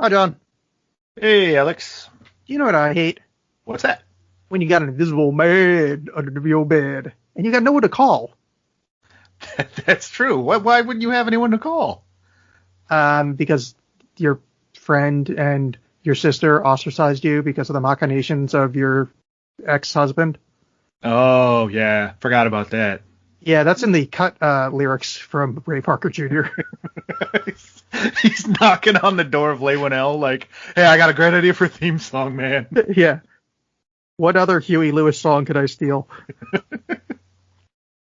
Hi, John. Hey, Alex. Do you know what I hate? What's that? When you got an invisible man under your bed and you got no one to call. That's true. Why wouldn't you have anyone to call? Because your friend and your sister ostracized you because of the machinations of your ex-husband. Oh, yeah. Forgot about that. Yeah, that's in the cut lyrics from Ray Parker Jr. He's knocking on the door of Leigh Whannell like, hey, I got a great idea for a theme song, man. Yeah. What other Huey Lewis song could I steal?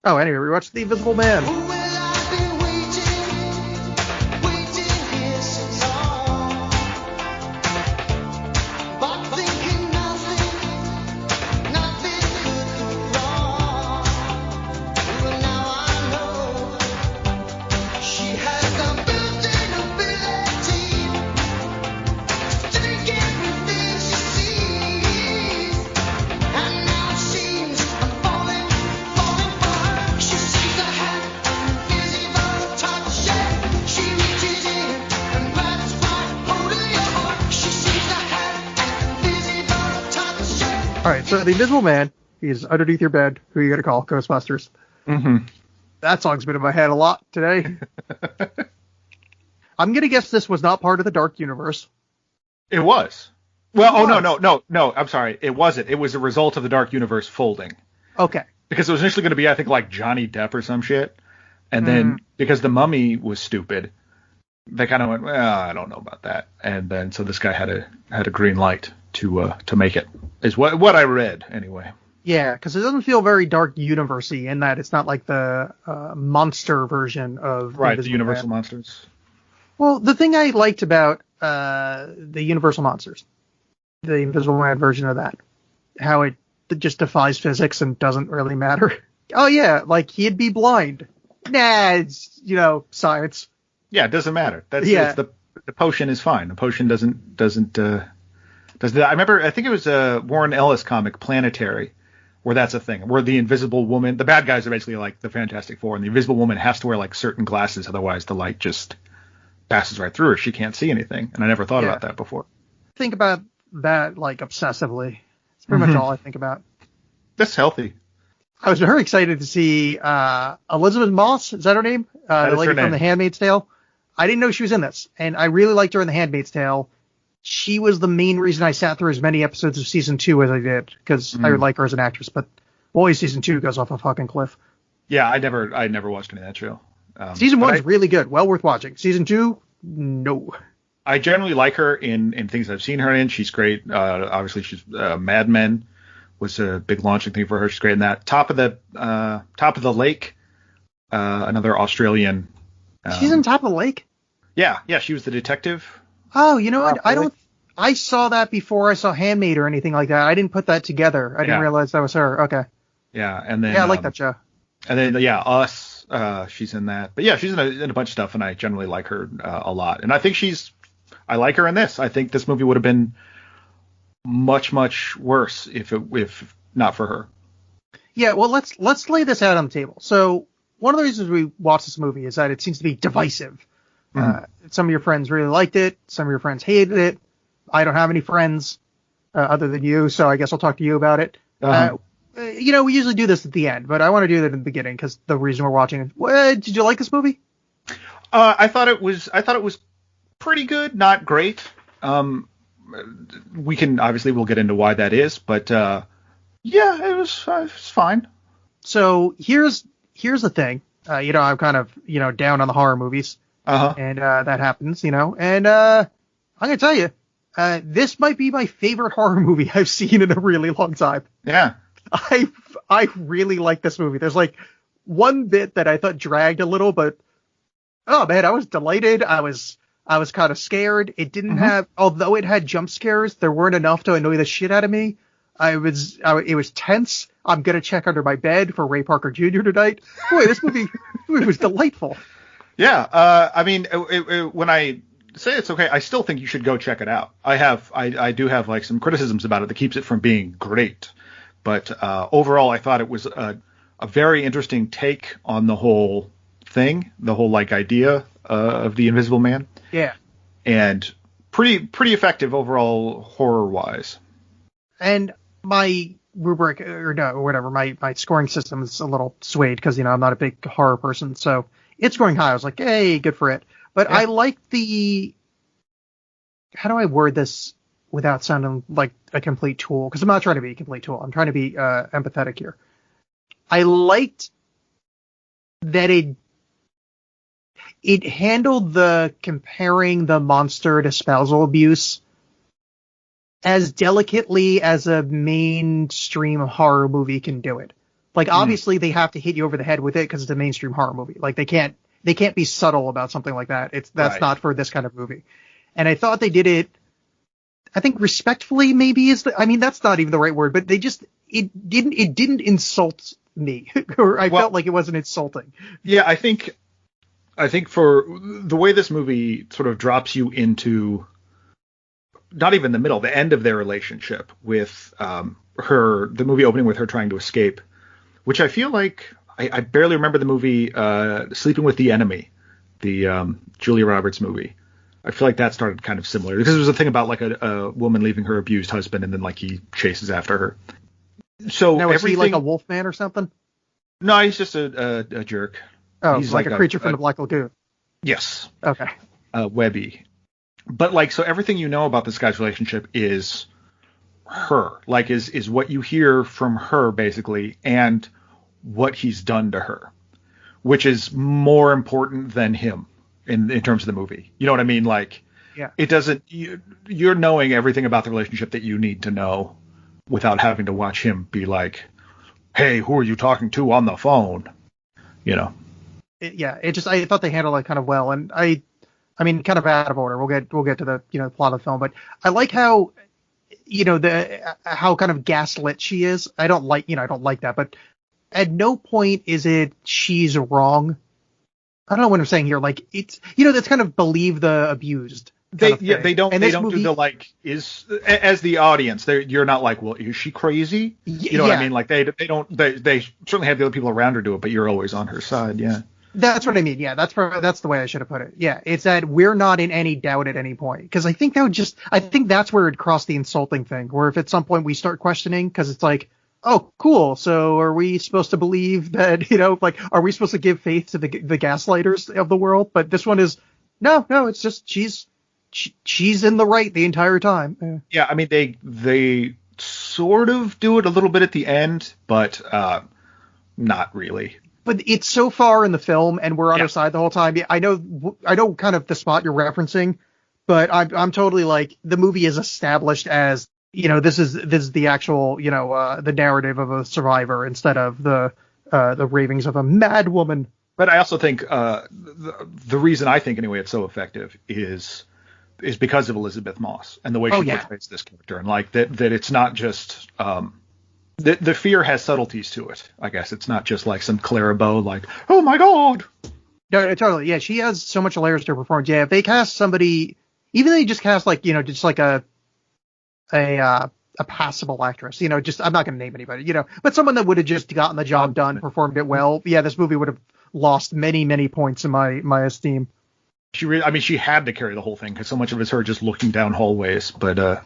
Oh, anyway, we watched The Invisible Man. All right, so The Invisible Man, he's underneath your bed. Who are you going to call? Ghostbusters. Mm-hmm. That song's been in my head a lot today. I'm going to guess this was not part of the Dark Universe. It was. Well, It oh, was. no. I'm sorry. It wasn't. It was a result of the Dark Universe folding. Okay. Because it was initially going to be, I think, like Johnny Depp or some shit. And then because the Mummy was stupid, they kind of went, well, I don't know about that. And then so this guy had a green light to make it. Is what I read anyway. Yeah, because it doesn't feel very Dark Universe-y in that it's not like the monster version of Right, the Invisible Universal Man. Monsters. Well, the thing I liked about the Universal Monsters, the Invisible Man version of that, how it just defies physics and doesn't really matter. Oh yeah, like he'd be blind. Nah, it's science. Yeah, it doesn't matter. Yeah. It's the potion is fine. The potion doesn't does that. I think it was a Warren Ellis comic, Planetary, where that's a thing, where the Invisible Woman, the bad guys are basically like the Fantastic Four, and the Invisible Woman has to wear like certain glasses, otherwise the light just passes right through her. She can't see anything. And I never thought about that before. Think about that like obsessively. It's pretty much all I think about. That's healthy. I was very excited to see Elizabeth Moss. Is that her name? That The is lady her from name. The Handmaid's Tale. I didn't know she was in this, and I really liked her in The Handmaid's Tale. She was the main reason I sat through as many episodes of season 2 as I did, because I like her as an actress. But boy, season 2 goes off a fucking cliff. Yeah, I never watched any of that show. Season but 1 is really good, well worth watching. Season 2, no. I generally like her in things I've seen her in. She's great. Obviously, she's Mad Men was a big launching thing for her. She's great in that. Top of the Lake, another Australian. She's in Top of the Lake? Yeah, she was the detective. Oh, you know what? Probably. I saw that before I saw Handmaid or anything like that. I didn't put that together. I didn't realize that was her. Okay. Yeah, and then Yeah, I like that show. And then Us. She's in that. But yeah, she's in a bunch of stuff, and I generally like her a lot. And I think I like her in this. I think this movie would have been much worse if not for her. Yeah, well, let's lay this out on the table. So one of the reasons we watched this movie is that it seems to be divisive. Some of your friends really liked it. Some of your friends hated it. I don't have any friends other than you, so I guess I'll talk to you about it. We usually do this at the end, but I want to do that in the beginning because the reason we're watching it. Did you like this movie? I thought it was pretty good, not great. We'll get into why that is, but it was fine. So here's the thing. I'm kind of down on the horror movies. And that happens, and I'm gonna tell you, this might be my favorite horror movie I've seen in a really long time. Yeah. I really like this movie. There's like one bit that I thought dragged a little, but oh man, I was delighted. I was kind of scared. It didn't have, although it had jump scares, there weren't enough to annoy the shit out of me. It was tense. I'm gonna check under my bed for Ray Parker Jr. tonight. Boy, this movie was delightful. Yeah. When I say it's okay, I still think you should go check it out. I do have like some criticisms about it that keeps it from being great. But overall, I thought it was a very interesting take on the whole thing, the whole like idea of the Invisible Man. Yeah. And pretty effective overall horror wise. And my rubric or no, or whatever, my scoring system is a little swayed because, I'm not a big horror person. So it's scoring high. I was like, hey, good for it. But I like how do I word this without sounding like a complete tool? Because I'm not trying to be a complete tool. I'm trying to be empathetic here. I liked that it handled the comparing the monster to spousal abuse as delicately as a mainstream horror movie can do it. Like, obviously they have to hit you over the head with it because it's a mainstream horror movie. Like, they can't be subtle about something like that. That's not for this kind of movie. And I thought they did it, I think respectfully maybe that's not even the right word, but it didn't insult me, or I felt like it wasn't insulting. Yeah, I think for the way this movie sort of drops you into not even the middle, the end of their relationship with the movie opening with her trying to escape, which I feel like I barely remember the movie Sleeping with the Enemy, the Julia Roberts movie. I feel like that started kind of similar because it was a thing about like a woman leaving her abused husband and then like he chases after her. So now, is he like a wolf man or something? No, he's just a jerk. Oh, he's like a creature from the Black Lagoon. Yes. Okay. Webby. But like, so everything you know about this guy's relationship is her, like is what you hear from her basically, and what he's done to her, which is more important than him in terms of the movie. You know what I mean? Like, yeah, it doesn't, you're knowing everything about the relationship that you need to know without having to watch him be like, hey, who are you talking to on the phone? I thought they handled it kind of well. And I mean, kind of out of order. We'll get to the, plot of the film, but I like how, how kind of gaslit she is. I don't like that, but at no point is it she's wrong. I don't know what I'm saying here. Like, it's, that's kind of believe the abused. They don't do the like is as the audience. You're not like, well, is she crazy? You know what I mean? Like they certainly have the other people around her do it, but you're always on her side. Yeah. That's what I mean. Yeah, that's the way I should have put it. Yeah, it's that we're not in any doubt at any point, because I think that's where it crossed the insulting thing. Where if at some point we start questioning, because it's like, oh, cool. So are we supposed to believe that, like, are we supposed to give faith to the gaslighters of the world? But this one is, no, it's just she's in the right the entire time. Yeah, I mean, they sort of do it a little bit at the end, but not really. But it's so far in the film, and we're on her side the whole time. Yeah, I know kind of the spot you're referencing, but I'm totally like, the movie is established as, this is the actual, the narrative of a survivor instead of the ravings of a mad woman. But I also think the reason I think anyway it's so effective is because of Elizabeth Moss and the way she portrays this character, and like that it's not just the fear has subtleties to it. I guess it's not just like some Clara Bow like, oh my god. No, totally. Yeah, she has so much layers to her performance. Yeah, if they cast somebody, even if they just cast like, just like a passable actress, just, I'm not going to name anybody, but someone that would have just gotten the job done, performed it well. Yeah, this movie would have lost many, many points in my esteem. She had to carry the whole thing because so much of it's her just looking down hallways, but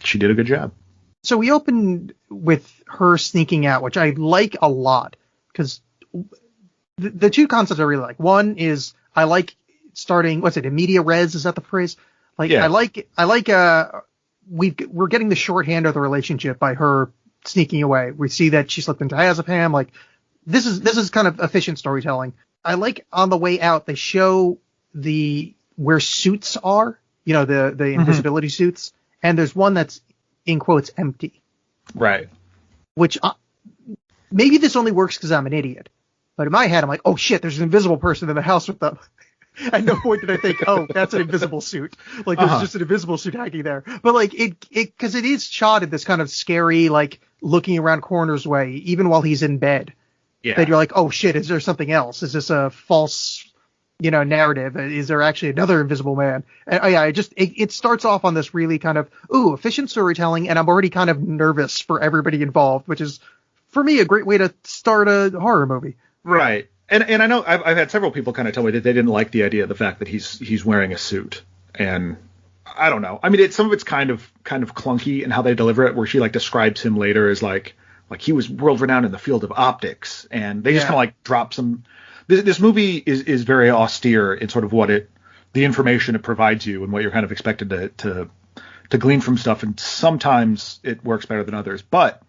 she did a good job. So we opened with her sneaking out, which I like a lot, because the two concepts I really like. One is I like starting, what's it, in media res? Is that the phrase? Like, yeah. I like we're getting the shorthand of the relationship by her sneaking away. We see that she slipped into diazepam. Like, this is kind of efficient storytelling. I like on the way out they show where suits are, the invisibility suits, and there's one that's in quotes empty. Right. Which maybe this only works because I'm an idiot, but in my head I'm like, oh shit, there's an invisible person in the house with them. At no point did I think, oh, that's an invisible suit. Like, there's just an invisible suit hanging there. But like because it is shot in this kind of scary, like looking around corners way, even while he's in bed. Yeah. That you're like, oh shit, is there something else? Is this a false, narrative? Is there actually another invisible man? And it starts off on this really kind of, efficient storytelling, and I'm already kind of nervous for everybody involved, which is, for me, a great way to start a horror movie. Right. And I know I've had several people kind of tell me that they didn't like the idea of the fact that he's wearing a suit, and I don't know. I mean, some of it's kind of clunky in how they deliver it, where she like describes him later as like he was world renowned in the field of optics, and they just kind of like drop some. This movie is very austere in sort of the information it provides you and what you're kind of expected to glean from stuff, and sometimes it works better than others. But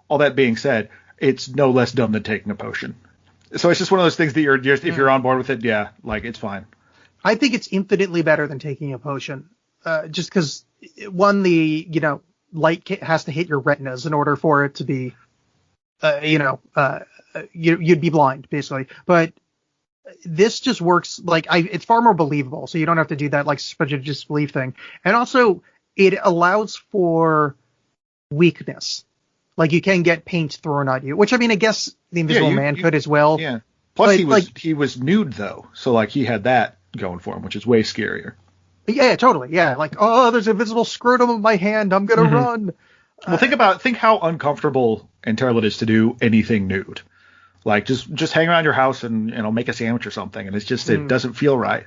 all that being said, it's no less dumb than taking a potion. So it's just one of those things that you're just, if you're on board with it, yeah, like it's fine. I think it's infinitely better than taking a potion, just because one, the light has to hit your retinas in order for it to be, you'd be blind basically. But this just works it's far more believable, so you don't have to do that like such a disbelief thing, and also it allows for weakness. Like you can get paint thrown at you, which I mean, I guess the Invisible Man could as well. Yeah. Plus he was nude though, so like he had that going for him, which is way scarier. Yeah, totally. Yeah, like, oh, there's an invisible scrotum in my hand, I'm gonna run. Well, think how uncomfortable and terrible it is to do anything nude. Like just hang around your house and make a sandwich or something, and it's just it doesn't feel right.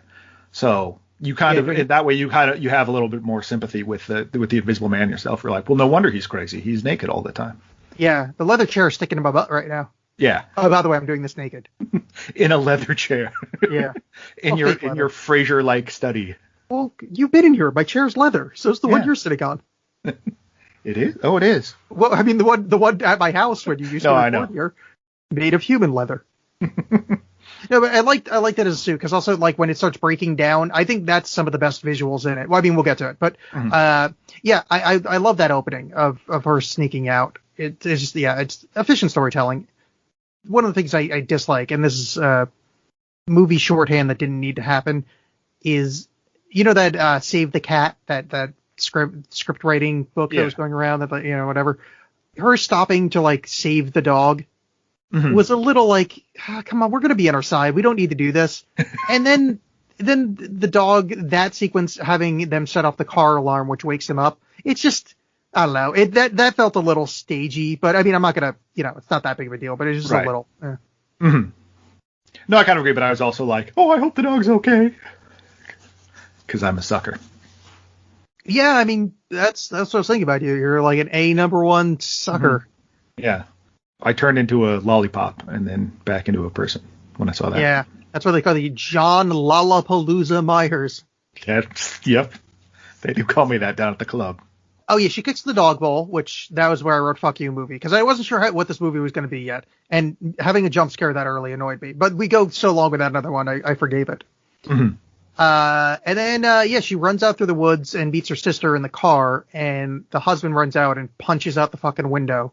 So you kind of in that way you have a little bit more sympathy with the Invisible Man yourself. You're like, well, no wonder he's crazy. He's naked all the time. Yeah, the leather chair is sticking in my butt right now. Yeah. Oh, by the way, I'm doing this naked. In a leather chair. Yeah. in your Frasier-like study. Well, you've been in here. My chair's leather. So's the one you're sitting on. It is? Oh, it is. Well, I mean, the one at my house when you used to record here, made of human leather. No, but I like that as a suit, because also like when it starts breaking down, I think that's some of the best visuals in it. Well, I mean, we'll get to it, but I love that opening of her sneaking out. It's just it's efficient storytelling. One of the things I dislike, and this is movie shorthand that didn't need to happen, is that Save the Cat, that script writing book that was going around, that whatever. Her stopping to like save the dog was a little like, come on, we're gonna be on our side. We don't need to do this. And then the dog, that sequence, having them set off the car alarm, which wakes him up. It's just, I don't know. That felt a little stagey, but I mean, I'm not gonna, it's not that big of a deal, but it's just a little. No, I kind of agree, but I was also like, oh, I hope the dog's okay, because I'm a sucker. Yeah, I mean, that's what I was thinking about you. You're like an #1 sucker. Yeah. I turned into a lollipop and then back into a person when I saw that. Yeah, that's what they call the John Lollapalooza Myers. Yep. They do call me that down at the club. Oh, yeah, she kicks the dog bowl, which that was where I wrote Fuck You movie, because I wasn't sure what this movie was going to be yet. And having a jump scare that early annoyed me. But we go so long without another one, I forgave it. And then, she runs out through the woods and beats her sister in the car, and the husband runs out and punches out the fucking window.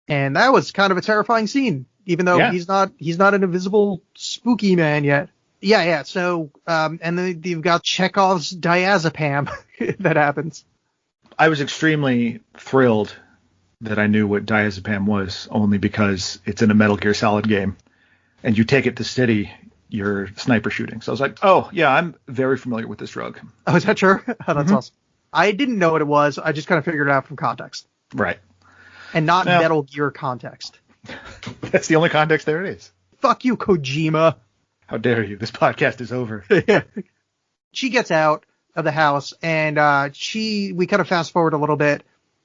And that was kind of a terrifying scene, even though he's not an invisible spooky man yet. Yeah. So, and then you've got Chekhov's diazepam that happens. I was extremely thrilled that I knew what diazepam was, only because it's in a Metal Gear Solid game, and you take it to steady your sniper shooting. So I was like, oh yeah, I'm very familiar with this drug. Oh, is that true? Oh, that's awesome. I didn't know what it was. I just kind of figured it out from context. Right. And not Metal Gear context. That's the only context there is. Fuck you, Kojima. How dare you? This podcast is over. Yeah. She gets out of the house, and we kind of fast forward a little bit,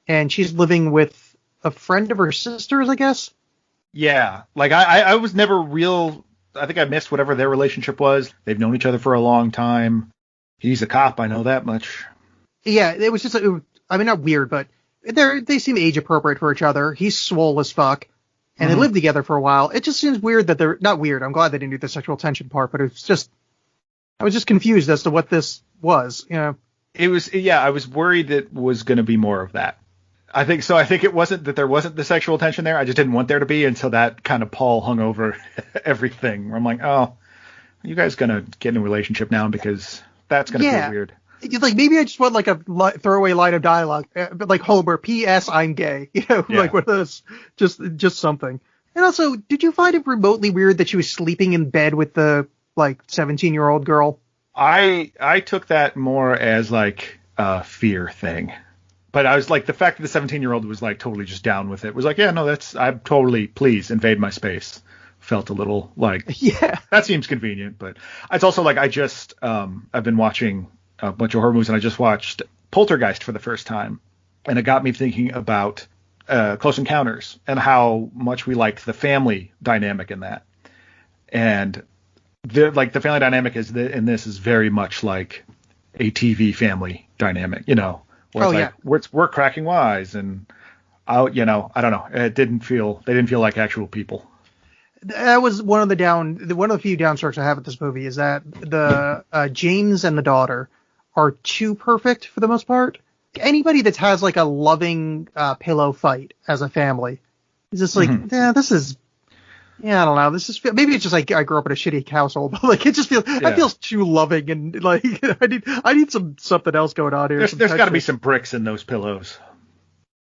and she's living with a friend of her sister's, I guess. Yeah. Like I was never real. I think I missed whatever their relationship was. They've known each other for a long time. He's a cop. I know that much. Yeah. It was just, I mean, not weird, but they seem age appropriate for each other. He's swole as fuck, and they lived together for a while. It just seems weird that they're not weird. I'm glad they didn't do the sexual tension part, but it's just, I was just confused as to what this was. It was, I was worried it was going to be more of that. I think so. I think it wasn't that there wasn't the sexual tension there. I just didn't want there to be until that kind of pall hung over everything. Where I'm like, oh, you guys gonna get in a relationship now, because that's gonna feel weird. Like, maybe I just want like a throwaway line of dialogue, but like Homer, P.S. I'm gay, like with this, just something. And also, did you find it remotely weird that she was sleeping in bed with the like 17-year-old girl? I took that more as like a fear thing. But I was like, the fact that the 17-year-old was like totally just down with it was like, yeah, no, I'm totally, please invade my space. Felt a little like, that seems convenient. But it's also like, I've been watching a bunch of horror movies, and I just watched Poltergeist for the first time, and it got me thinking about Close Encounters and how much we liked the family dynamic in that. And the family dynamic in this is very much like a TV family dynamic, where we're cracking wise, and I don't know, they didn't feel like actual people. That was one of the few downstrokes I have with this movie, is that the James and the daughter are too perfect for the most part. Anybody that has like a loving pillow fight as a family is just like, this is, I don't know. This is, maybe it's just like I grew up in a shitty household, but like it just feels too loving, and like I need something else going on here. There's got to be some bricks in those pillows.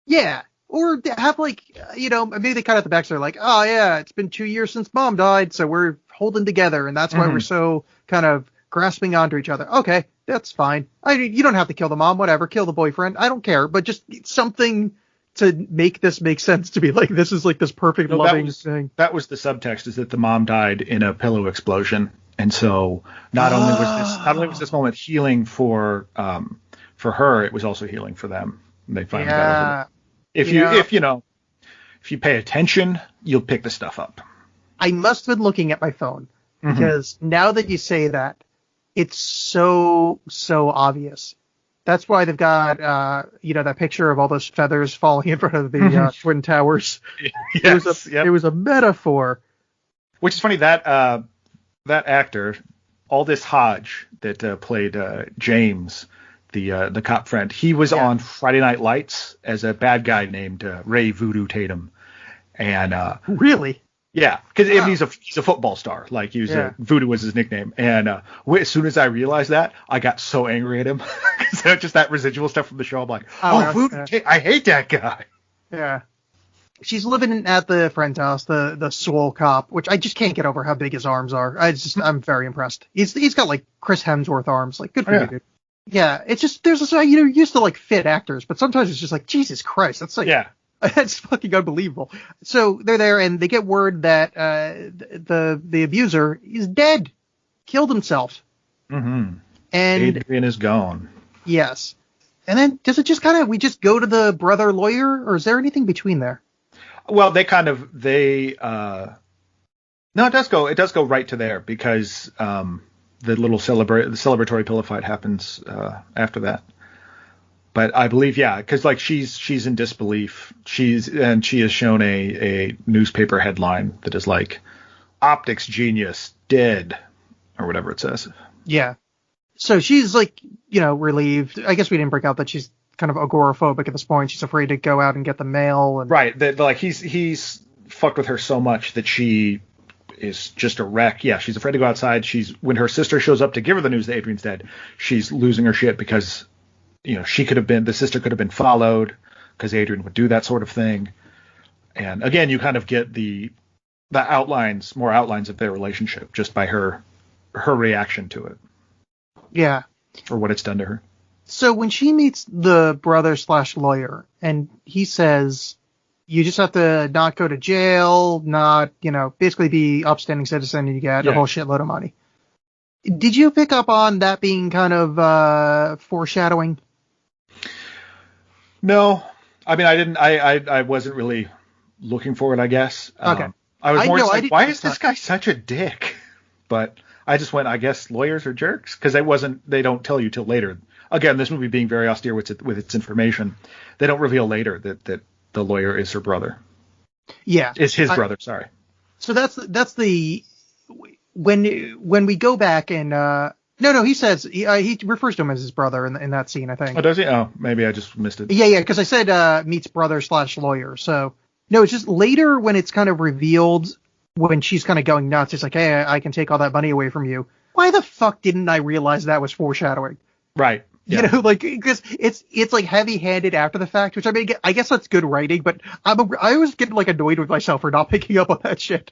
Yeah. Or have like, maybe they cut out the back, so they're like, oh yeah, it's been 2 years since mom died, so we're holding together, and that's why we're so kind of grasping onto each other. Okay, that's fine. You don't have to kill the mom, whatever, kill the boyfriend, I don't care, but just something to make this make sense, to be like, this is like this perfect loving thing. That was the subtext, is that the mom died in a pillow explosion, and so not only was this moment healing for her, it was also healing for them. And they finally got over it. If you pay attention, you'll pick the stuff up. I must have been looking at my phone, because now that you say that, it's so obvious. That's why they've got that picture of all those feathers falling in front of the Twin Towers. Yes, it was a metaphor. Which is funny, that actor, Aldous Hodge, that played James, the cop friend, he was on Friday Night Lights as a bad guy named Ray Voodoo Tatum. And really? Yeah, because he's a football star. Like, Voodoo was his nickname. And as soon as I realized that, I got so angry at him. Because just that residual stuff from the show, I'm like, Voodoo, I hate that guy. Yeah. She's living at the friend's house, the swole cop, which I just can't get over how big his arms are. I'm very impressed. He's got like Chris Hemsworth arms. Like, good for you, dude. Yeah, it's just, there's this, you're used to like fit actors, but sometimes it's just like, Jesus Christ, that's like, that's fucking unbelievable. So they're there, and they get word that the abuser is dead, killed himself. Mm-hmm. And Adrian is gone. Yes. And then does it just we just go to the brother lawyer, or is there anything between there? Well, no, it does go right to there, because the little celebratory pillow fight happens after that. But I believe, because like she's in disbelief. She has shown a newspaper headline that is like, optics genius dead, or whatever it says. Yeah. So she's like, relieved. I guess we didn't break out that she's kind of agoraphobic at this point. She's afraid to go out and get the mail. Right. Like he's fucked with her so much that she is just a wreck. Yeah, she's afraid to go outside. When her sister shows up to give her the news that Adrian's dead, she's losing her shit, because the sister could have been followed, because Adrian would do that sort of thing. And again, you kind of get the more outlines of their relationship just by her reaction to it. Yeah. Or what it's done to her. So when she meets the brother/lawyer, and he says, you just have to not go to jail, not, basically be upstanding citizen, and you get a whole shitload of money. Did you pick up on that being kind of foreshadowing? No. I mean, I didn't. I wasn't really looking for it, I guess. Okay. I was more just like, why is this guy such a dick? But I just went, I guess lawyers are jerks, because they don't tell you till later. Again, this movie being very austere with its information, they don't reveal later that the lawyer is her brother. Yeah. Is his brother, sorry. So that's the when we go back and no, he says he refers to him as his brother in that scene, I think. Oh, does he? Oh, maybe I just missed it. Yeah, because I said meets brother/lawyer. So no, it's just later when it's kind of revealed, when she's kind of going nuts. It's like, hey, I can take all that money away from you. Why the fuck didn't I realize that was foreshadowing? Right. Yeah. Because it's like heavy-handed after the fact, which I guess that's good writing, but I always get like annoyed with myself for not picking up on that shit.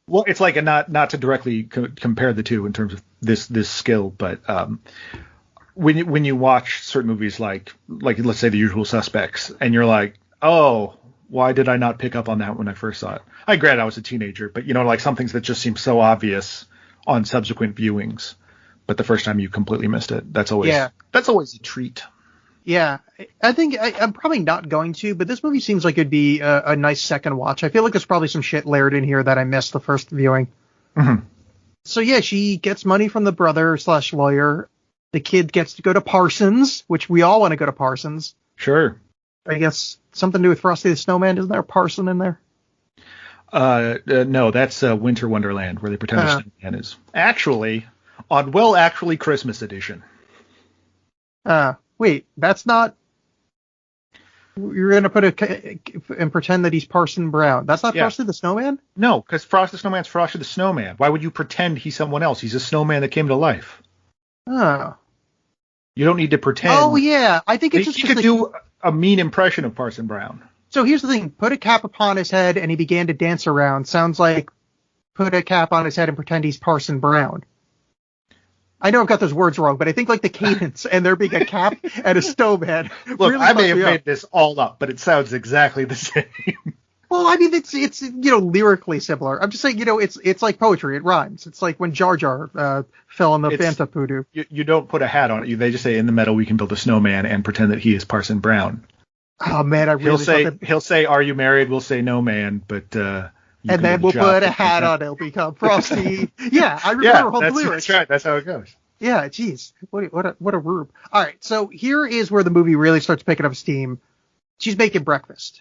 Well, it's like not to directly compare the two in terms of this skill, but when you watch certain movies like let's say The Usual Suspects, and you're like, oh, why did I not pick up on that when I first saw it? Granted, I was a teenager, but like some things that just seem so obvious on subsequent viewings. but the first time you completely missed it. That's always a treat. Yeah, I think I'm probably not going to, but this movie seems like it'd be a nice second watch. I feel like there's probably some shit layered in here that I missed the first viewing. Mm-hmm. So yeah, she gets money from the brother/lawyer. The kid gets to go to Parsons, which we all want to go to Parsons. Sure. I guess something to do with Frosty the Snowman. Isn't there a Parson in there? No, that's Winter Wonderland, where they pretend the snowman is actually on Actually Christmas edition. Wait, that's not. You're gonna put and pretend that he's Parson Brown. That's not Frosty the Snowman? No, because Frosty the Snowman's Frosty the Snowman. Why would you pretend he's someone else? He's a snowman that came to life. Oh. You don't need to pretend. Oh yeah, I think it's just. He could do a mean impression of Parson Brown. So here's the thing: put a cap upon his head, and he began to dance around. Sounds like put a cap on his head and pretend he's Parson Brown. I know I've got those words wrong, but I think like the cadence and there being a cap and a snowman. Look, really I may have made this all up, but it sounds exactly the same. Well, I mean, it's lyrically similar. I'm just saying, it's like poetry. It rhymes. It's like when Jar Jar fell in the Fanta Poodoo. You don't put a hat on it. They just say in the meadow we can build a snowman and pretend that he is Parson Brown. Oh man, I really he'll say, "Are you married?" We'll say, "No, man," but. And then we'll put a hat on. It'll become Frosty. Yeah, I remember all the lyrics. That's right. That's how it goes. Yeah, geez, what a rube. All right, so here is where the movie really starts picking up steam. She's making breakfast,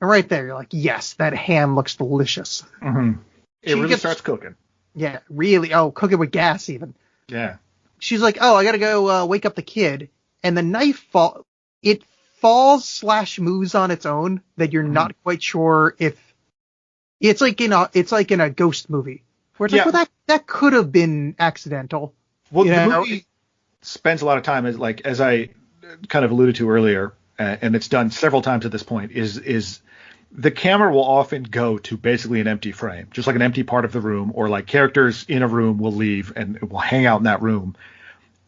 and right there you're like, yes, that ham looks delicious. Mm-hmm. It really starts cooking. Yeah, really. Oh, cooking with gas even. Yeah. She's like, oh, I gotta go wake up the kid, and the knife falls / moves on its own that you're not quite sure if. It's like in a ghost movie where it's like, well, that could have been accidental. Well, the movie spends a lot of time, as I kind of alluded to earlier, and it's done several times at this point, is the camera will often go to basically an empty frame, just like an empty part of the room, or like characters in a room will leave and it will hang out in that room.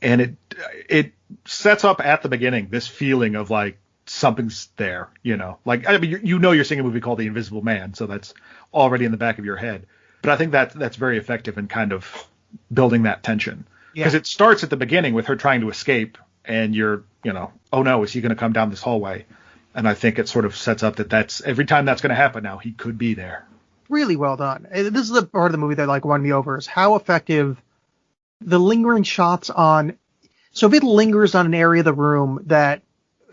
And it sets up at the beginning this feeling of like something's there, like, I mean, you're seeing a movie called The Invisible Man, so that's already in the back of your head. But I think that's very effective in kind of building that tension. Because it starts at the beginning with her trying to escape, and you're, oh no, is he going to come down this hallway? And I think it sort of sets up that's every time that's going to happen now, he could be there. Really well done. This is the part of the movie that like won me over, is how effective the lingering shots on. So if it lingers on an area of the room that,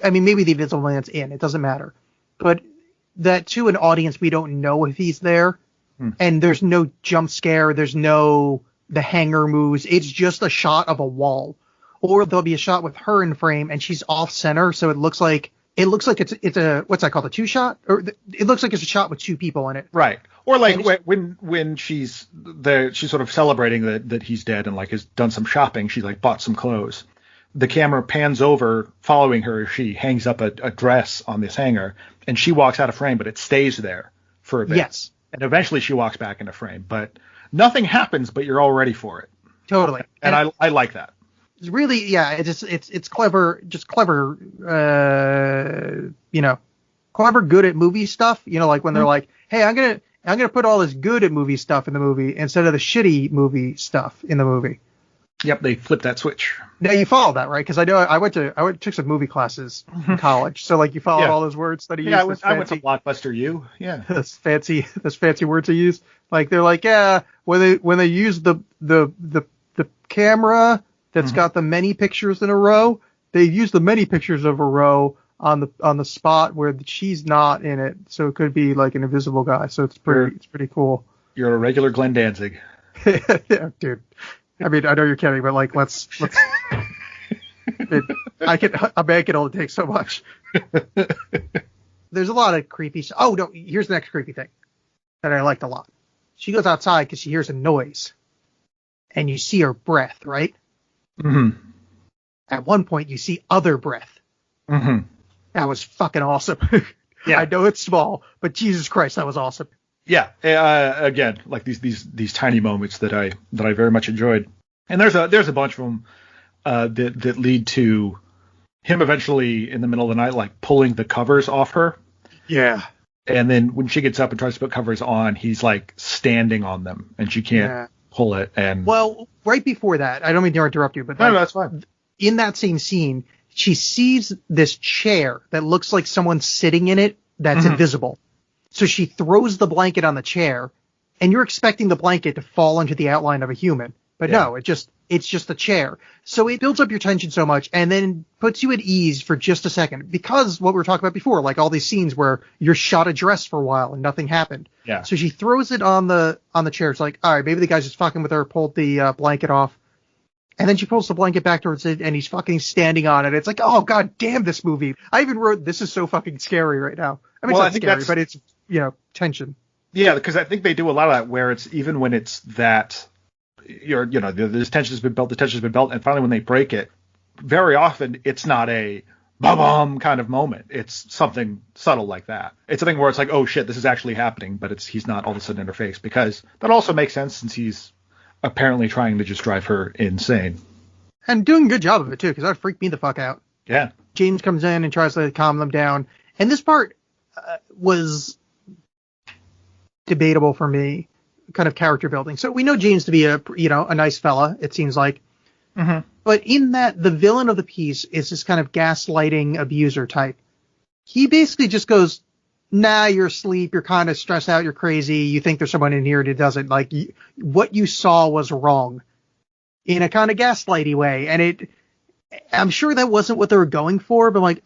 I mean, maybe the Invisible Man's in, it doesn't matter. But that to an audience, we don't know if he's there, and there's no jump scare, there's no the hanger moves, it's just a shot of a wall, or there'll be a shot with her in frame and she's off center, so it looks like it's a what's that called, a two shot, or it looks like it's a shot with two people in it, right? Or like when she's there, she's sort of celebrating that he's dead and like has done some shopping, she like bought some clothes. The camera pans over, following her as she hangs up a dress on this hanger, and she walks out of frame, but it stays there for a bit. Yes. And eventually she walks back into frame, but nothing happens, but you're all ready for it. Totally. And I like that. It's really, it's clever, just clever, clever, good at movie stuff. Like when they're like, hey, I'm going to put all this good at movie stuff in the movie instead of the shitty movie stuff in the movie. Yep, they flipped that switch. Now you followed that, right? Because I know I took some movie classes in college, so like you followed all those words that he used. Yeah, I went to Blockbuster U. Yeah, those fancy words he used. Like they're like, yeah, when they use the camera that's got the many pictures in a row, they use the many pictures of a row on the spot where she's not in it, so it could be like an invisible guy. So it's pretty cool. You're a regular Glenn Danzig. Yeah, dude. I mean, I know you're kidding, but like, let's. A man can only take so much. There's a lot of creepy stuff. Oh no, here's the next creepy thing that I liked a lot. She goes outside because she hears a noise, and you see her breath, right? Mm-hmm. At one point, you see other breath. Mm-hmm. That was fucking awesome. Yeah. I know it's small, but Jesus Christ, that was awesome. Yeah, again, like these tiny moments that I very much enjoyed, and there's a bunch of them that lead to him eventually in the middle of the night like pulling the covers off her. Yeah. And then when she gets up and tries to put covers on, he's like standing on them, and she can't pull it. And Well, right before that, I don't mean to interrupt you, but no, that's fine. in that same scene, she sees this chair that looks like someone's sitting in it that's invisible. So she throws the blanket on the chair, and you're expecting the blanket to fall into the outline of a human. But no, it's just a chair. So it builds up your tension so much and then puts you at ease for just a second. Because what we were talking about before, like all these scenes where you're shot a dress for a while and nothing happened. Yeah. So she throws it on the chair. It's like, all right, maybe the guy's just fucking with her, pulled the blanket off. And then she pulls the blanket back towards it, and he's fucking standing on it. It's like, oh, god damn, this movie. I even wrote, this is so fucking scary right now. I mean, Well, I it's think not scary, but it's, tension. Yeah, because I think they do a lot of that where it's even when it's that this tension's been built, and finally when they break it, very often it's not a ba-bum kind of moment. It's something subtle like that. It's something where it's like, oh shit, this is actually happening, but he's not all of a sudden in her face, because that also makes sense since he's apparently trying to just drive her insane. And doing a good job of it, too, because that would freak me the fuck out. Yeah. James comes in and tries to calm them down. And this part was debatable for me, kind of character building. So we know James to be a nice fella, it seems like. Mm-hmm. But in that, the villain of the piece is this kind of gaslighting abuser type. He basically just goes, nah, you're asleep, you're kind of stressed out, you're crazy, you think there's someone in here that doesn't. Like, what you saw was wrong. In a kind of gaslighty way. And I'm sure that wasn't what they were going for, but like,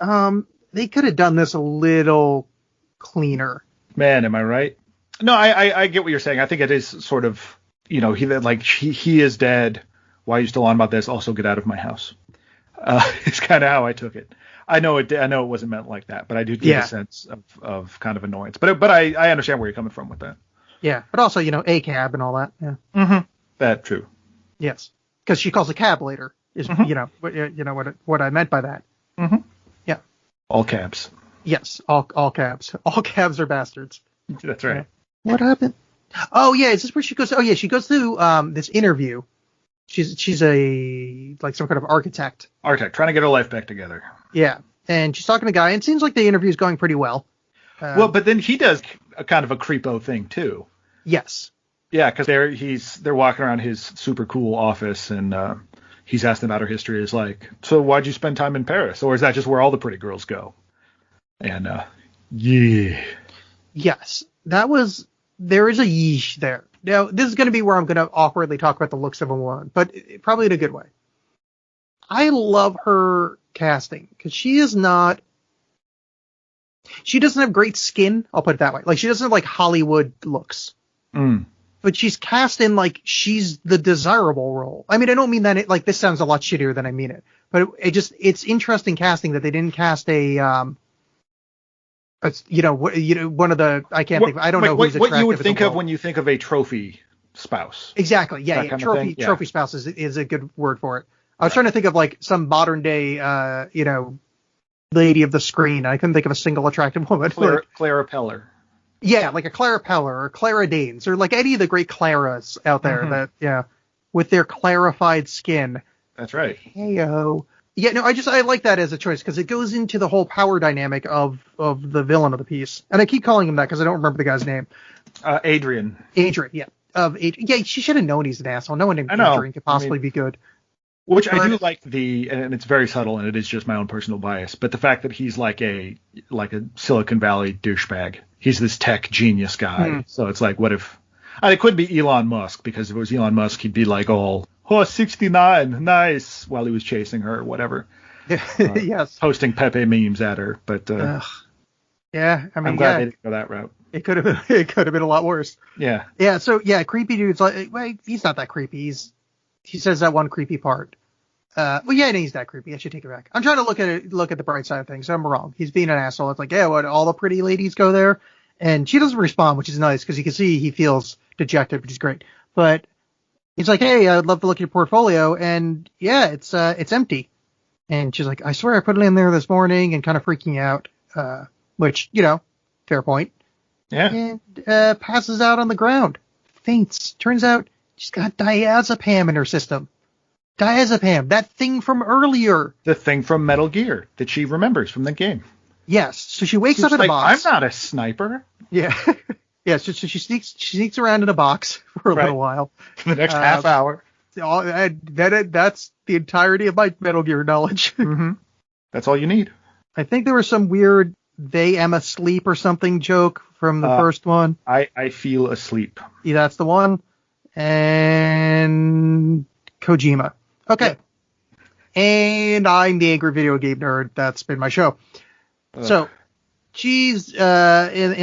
they could have done this a little cleaner. Man, am I right? No, I get what you're saying. I think it is sort of, he is dead. Why are you still on about this? Also, get out of my house. It's kind of how I took it. I know it wasn't meant like that, but I do get a sense of kind of annoyance. But I understand where you're coming from with that. Yeah, but also, a cab and all that. Yeah. Mm-hmm. That true. Yes, because she calls a cab later. Is what I meant by that. Mm-hmm. Yeah. All cabs. Yes, all cabs. All cabs are bastards. That's right. Yeah. What happened? Oh yeah, is this where she goes? Oh yeah, she goes to this interview. She's a some kind of architect. Trying to get her life back together. Yeah, and she's talking to a guy, and it seems like the interview is going pretty well. But then he does a kind of a creepo thing too. Yes. Yeah, because they're walking around his super cool office, and he's asking about her history. It's like, so why'd you spend time in Paris, or is that just where all the pretty girls go? And yeah. Yes, there is a yeesh there. Now, this is going to be where I'm going to awkwardly talk about the looks of a woman, but probably in a good way. I love her casting because she doesn't have great skin. I'll put it that way. Like, she doesn't have like Hollywood looks, but she's cast in like she's the desirable role. I mean, I don't mean that this sounds a lot shittier than I mean it, but it's interesting casting that they didn't cast one of the, I can't think of, I don't know who's attractive. What you would think of when you think of a trophy spouse. Exactly. Yeah. Trophy spouse is a good word for it. I was trying to think of like some modern day, lady of the screen. I couldn't think of a single attractive woman. Clara Peller. Yeah. Like a Clara Peller or Clara Danes or like any of the great Claras out there with their clarified skin. That's right. Heyo. Yeah, no, I like that as a choice because it goes into the whole power dynamic of the villain of the piece. And I keep calling him that because I don't remember the guy's name. Adrian. Adrian, yeah. Yeah, she should have known he's an asshole. No one named Adrian could possibly be good. Which I do like and it's very subtle, and it is just my own personal bias, but the fact that he's like a Silicon Valley douchebag. He's this tech genius guy. So it's like, what if... it could be Elon Musk, because if it was Elon Musk, he'd be like all... 69, nice, while he was chasing her or whatever. Yes. Posting Pepe memes at her, but yeah, I mean, I'm glad they didn't go that route. It could have been a lot worse. Yeah. Yeah, so yeah, creepy dude's like, wait, he's not that creepy. He says that one creepy part. He's that creepy. I should take it back. I'm trying to look at the bright side of things. I'm wrong. He's being an asshole. It's like, yeah, what, all the pretty ladies go there? And she doesn't respond, which is nice because you can see he feels dejected, which is great. But he's like, hey, I'd love to look at your portfolio. And yeah, it's empty. And she's like, I swear I put it in there this morning, and kind of freaking out, which, fair point. Yeah. And passes out on the ground. Faints. Turns out she's got diazepam in her system. Diazepam, that thing from earlier. The thing from Metal Gear that she remembers from the game. Yes. So she wakes up in a box. I'm not a sniper. Yeah. Yeah, so she sneaks around in a box for a little while. For the next half hour. That's the entirety of my Metal Gear knowledge. Mm-hmm. That's all you need. I think there was some weird "they am asleep" or something joke from the first one. I feel asleep. Yeah, that's the one. And Kojima. Okay. Yep. And I'm the angry video game nerd. That's been my show. So she's in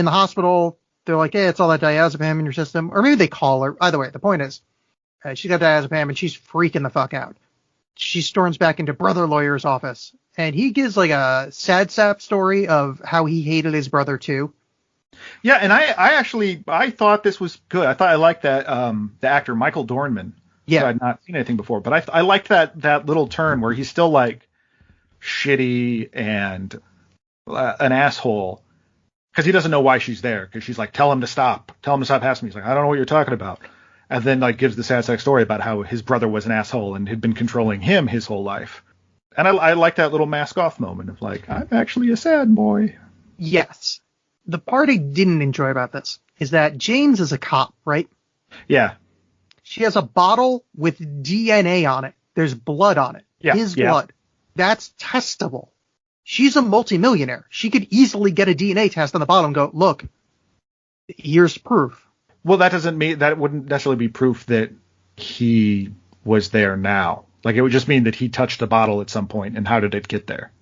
the hospital. They're like, hey, it's all that diazepam in your system. Or maybe they call her. Either way, the point is, she's got diazepam and she's freaking the fuck out. She storms back into Brother Lawyer's office. And he gives like a sad sap story of how he hated his brother too. Yeah, and I thought this was good. I liked that the actor Michael Dornman. Yeah. So I'd not seen anything before, but I liked that little turn where he's still like shitty and an asshole because he doesn't know why she's there, because she's like, tell him to stop asking me. He's like, I don't know what you're talking about. And then like gives the sad sack story about how his brother was an asshole and had been controlling him his whole life. And I like that little mask off moment of like, I'm actually a sad boy. Yes. The part I didn't enjoy about this is that James is a cop, right? Yeah. She has a bottle with DNA on it. There's blood on it. Yeah. His blood. That's testable. She's a multimillionaire. She could easily get a DNA test on the bottle and go, look, here's proof. Well, that wouldn't necessarily be proof that he was there now. Like, it would just mean that he touched the bottle at some point, and how did it get there?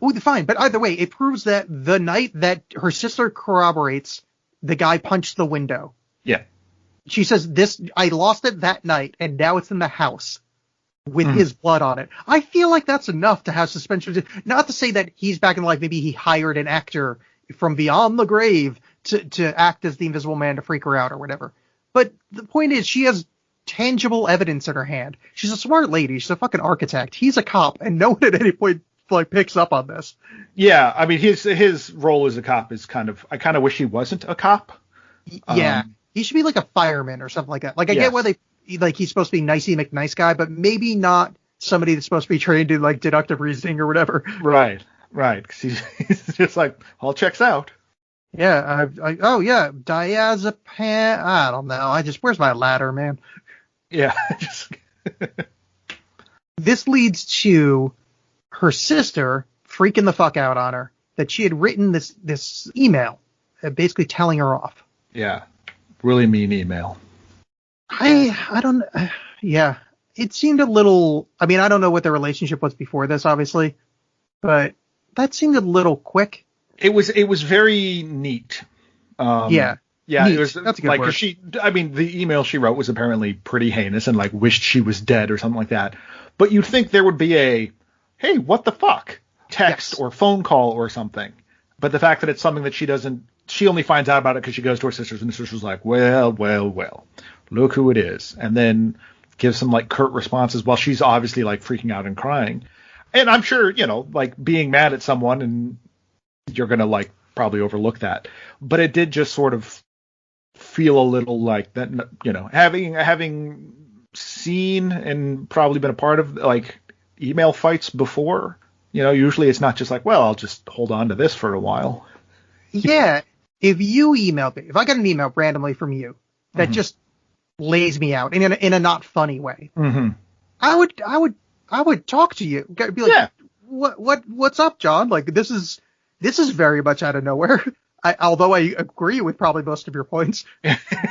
Oh, fine. But either way, it proves that the night that her sister corroborates, the guy punched the window. Yeah. She says, I lost it that night, and now it's in the house with his blood on it. I feel like that's enough to have suspension. Not to say that he's back in life. Maybe he hired an actor from beyond the grave to act as the Invisible Man to freak her out or whatever. But the point is, she has tangible evidence in her hand. She's a smart lady. She's a fucking architect. He's a cop, and no one at any point like picks up on this. Yeah, I mean, his role as a cop is I kind of wish he wasn't a cop. Yeah, he should be like a fireman or something like that. Like, I get why he's supposed to be Nicey McNice guy, but maybe not somebody that's supposed to be trained in like deductive reasoning or whatever. Right. Because he's just like, all checks out. Yeah, diazepam. I don't know. Where's my ladder, man? Yeah. This leads to her sister freaking the fuck out on her that she had written this email, basically telling her off. Yeah, really mean email. I don't. Yeah, it seemed a little. I mean, I don't know what their relationship was before this, obviously, but that seemed a little quick. It was very neat. Yeah. Yeah, neat. It was that's a good like, word. The email she wrote was apparently pretty heinous and like wished she was dead or something like that. But you'd think there would be a, hey, what the fuck, text or phone call or something. But the fact that it's something that she only finds out about it because she goes to her sisters, and the sister's like, well, look who it is. And then gives some like curt responses while she's obviously like freaking out and crying. And I'm sure, like being mad at someone, and you're going to like probably overlook that. But it did just sort of feel a little like that, having seen and probably been a part of like email fights before, usually it's not just like, well, I'll just hold on to this for a while. Yeah. If you emailed me, if I got an email randomly from you that just lays me out in a not funny way, I would talk to you. Be like, what's up, John? Like, this is very much out of nowhere. Although I agree with probably most of your points.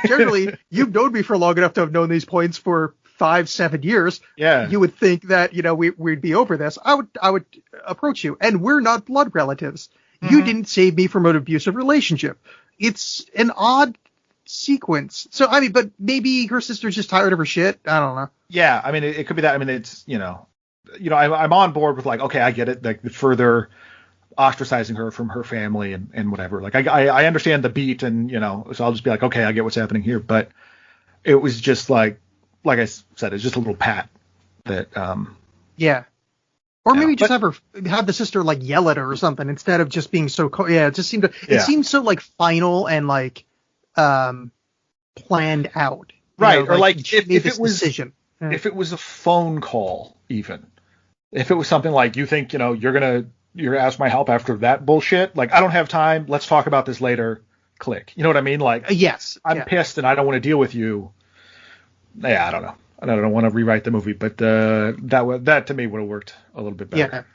Generally, you've known me for long enough to have known these points for 5-7 years. Yeah. You would think that, we'd be over this. I would approach you, and we're not blood relatives. You didn't save me from an abusive relationship. It's an odd sequence. So, I mean, but maybe her sister's just tired of her shit. I don't know. Yeah. I mean, it could be that. I mean, it's, I'm on board with like, okay, I get it. Like the further ostracizing her from her family and whatever. Like I understand the beat, and so I'll just be like, okay, I get what's happening here. But it was just like I said, it's just a little pat that yeah. Or maybe just have the sister like yell at her or something instead of just being so it just seemed it seemed so like final and like planned out. Right. Or like if it was decision. If it was a phone call, even if it was something like, you think you're gonna ask my help after that bullshit, like, I don't have time, let's talk about this later, click. You know what I mean? Like, Yes. I'm pissed and I don't want to deal with you. Yeah, I don't know. I don't want to rewrite the movie, but that to me would have worked a little bit better.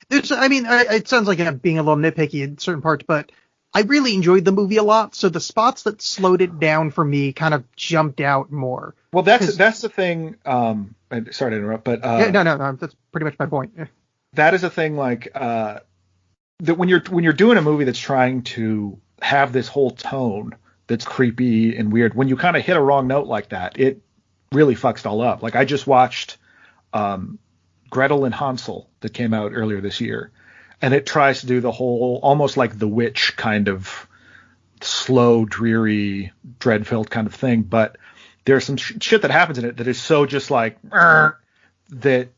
Yeah. It sounds like I'm being a little nitpicky in certain parts, but I really enjoyed the movie a lot. So the spots that slowed it down for me kind of jumped out more. Well, that's the thing. Sorry to interrupt, but no, that's pretty much my point. Yeah. That is a thing, like that when you're doing a movie that's trying to have this whole tone that's creepy and weird, when you kind of hit a wrong note like that, it really fucks it all up. Like, I just watched Gretel and Hansel that came out earlier this year, and it tries to do the whole almost like The Witch kind of slow, dreary, dread-filled kind of thing, but there's some shit that happens in it that is so just like that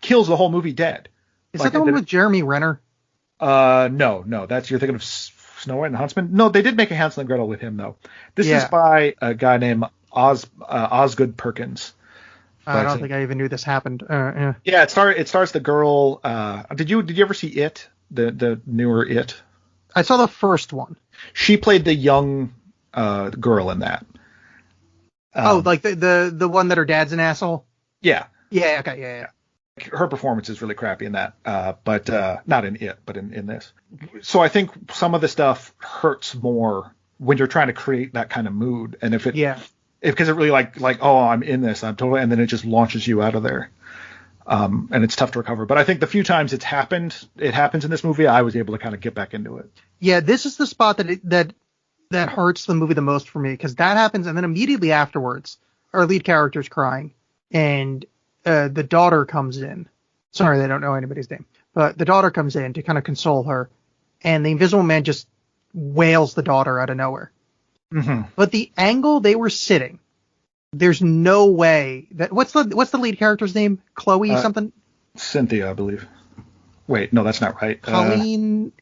kills the whole movie dead. Is that the one with Jeremy Renner? No, that's, you're thinking of Snow White and the Huntsman. No, they did make a Hansel and Gretel with him though. This is by a guy named Osgood Perkins. I don't think I even knew this happened. Yeah, it stars the girl. Did you ever see It? The newer It? I saw the first one. She played the young girl in that. Like the one that her dad's an asshole? Yeah. Yeah, okay, yeah. Her performance is really crappy in that, but not in It, but in this. So I think some of the stuff hurts more when you're trying to create that kind of mood, and because it really like oh, I'm in this, I'm totally, and then it just launches you out of there, and it's tough to recover. But I think the few times it happens in this movie, I was able to kind of get back into it. Yeah, this is the spot that hurts the movie the most for me, because that happens, and then immediately afterwards, our lead character's crying, and the daughter comes in. Sorry, they don't know anybody's name, but the daughter comes in to kind of console her, and the Invisible Man just wails the daughter out of nowhere. Mm-hmm. But the angle they were sitting, there's no way that what's the lead character's name? Chloe something? Cynthia, I believe. Wait, no, that's not right. Colleen.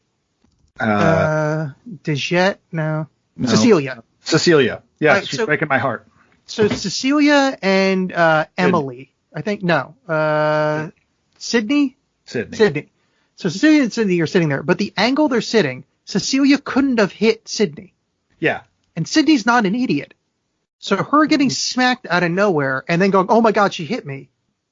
Dejette? No. Cecilia. Cecilia. Yeah, right, she's breaking my heart. So Cecilia and Emily. I think no. Sydney. So Cecilia and Sydney are sitting there, but the angle they're sitting, Cecilia couldn't have hit Sydney. Yeah. And Sydney's not an idiot. So her getting smacked out of nowhere and then going, oh my God, she hit me.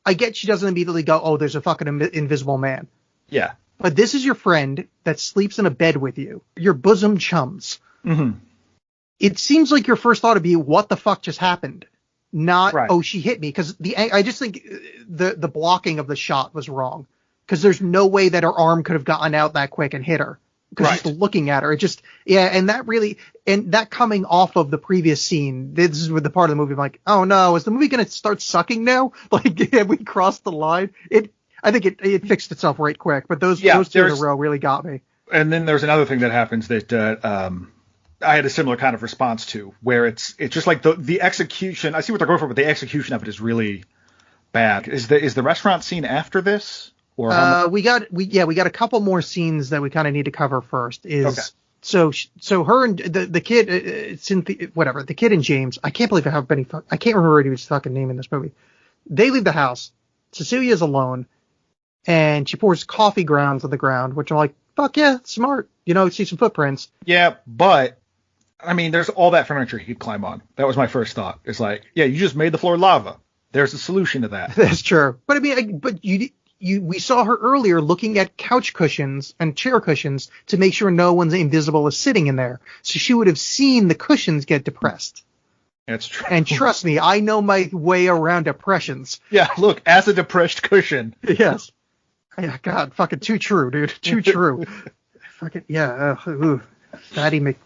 I get she doesn't immediately go, oh, there's a fucking invisible man. Yeah. But this is your friend that sleeps in a bed with you. Your bosom chums. Mm-hmm. It seems like your first thought would be, what the fuck just happened? Not, oh, she hit me. Because I just think the blocking of the shot was wrong. Because there's no way that her arm could have gotten out that quick and hit her. Because she's looking at her. It just, and that coming off of the previous scene, this is with the part of the movie I'm like, oh no, is the movie going to start sucking now? Like, have we crossed the line? I think it fixed itself right quick, but those two in a row really got me. And then there's another thing that happens that I had a similar kind of response to, where it's just like the execution. I see what they're going for, but the execution of it is really bad. Is the restaurant scene after this? Or we got a couple more scenes that we kind of need to cover first. So her and the kid, Cynthia, whatever, the kid and James. I can't believe I can't remember his fucking name in this movie. They leave the house. Cecilia's alone, and she pours coffee grounds on the ground, which I'm like, fuck yeah, smart. See some footprints. Yeah, but I mean, there's all that furniture he could climb on. That was my first thought. It's like, yeah, you just made the floor lava. There's a solution to that. That's true. But I mean, we saw her earlier looking at couch cushions and chair cushions to make sure no one's invisible is sitting in there. So she would have seen the cushions get depressed. That's true. And trust me, I know my way around depressions. Yeah, look, as a depressed cushion. Yes. God, fucking too true, dude. Too true. Fucking, yeah. Fatty Mc...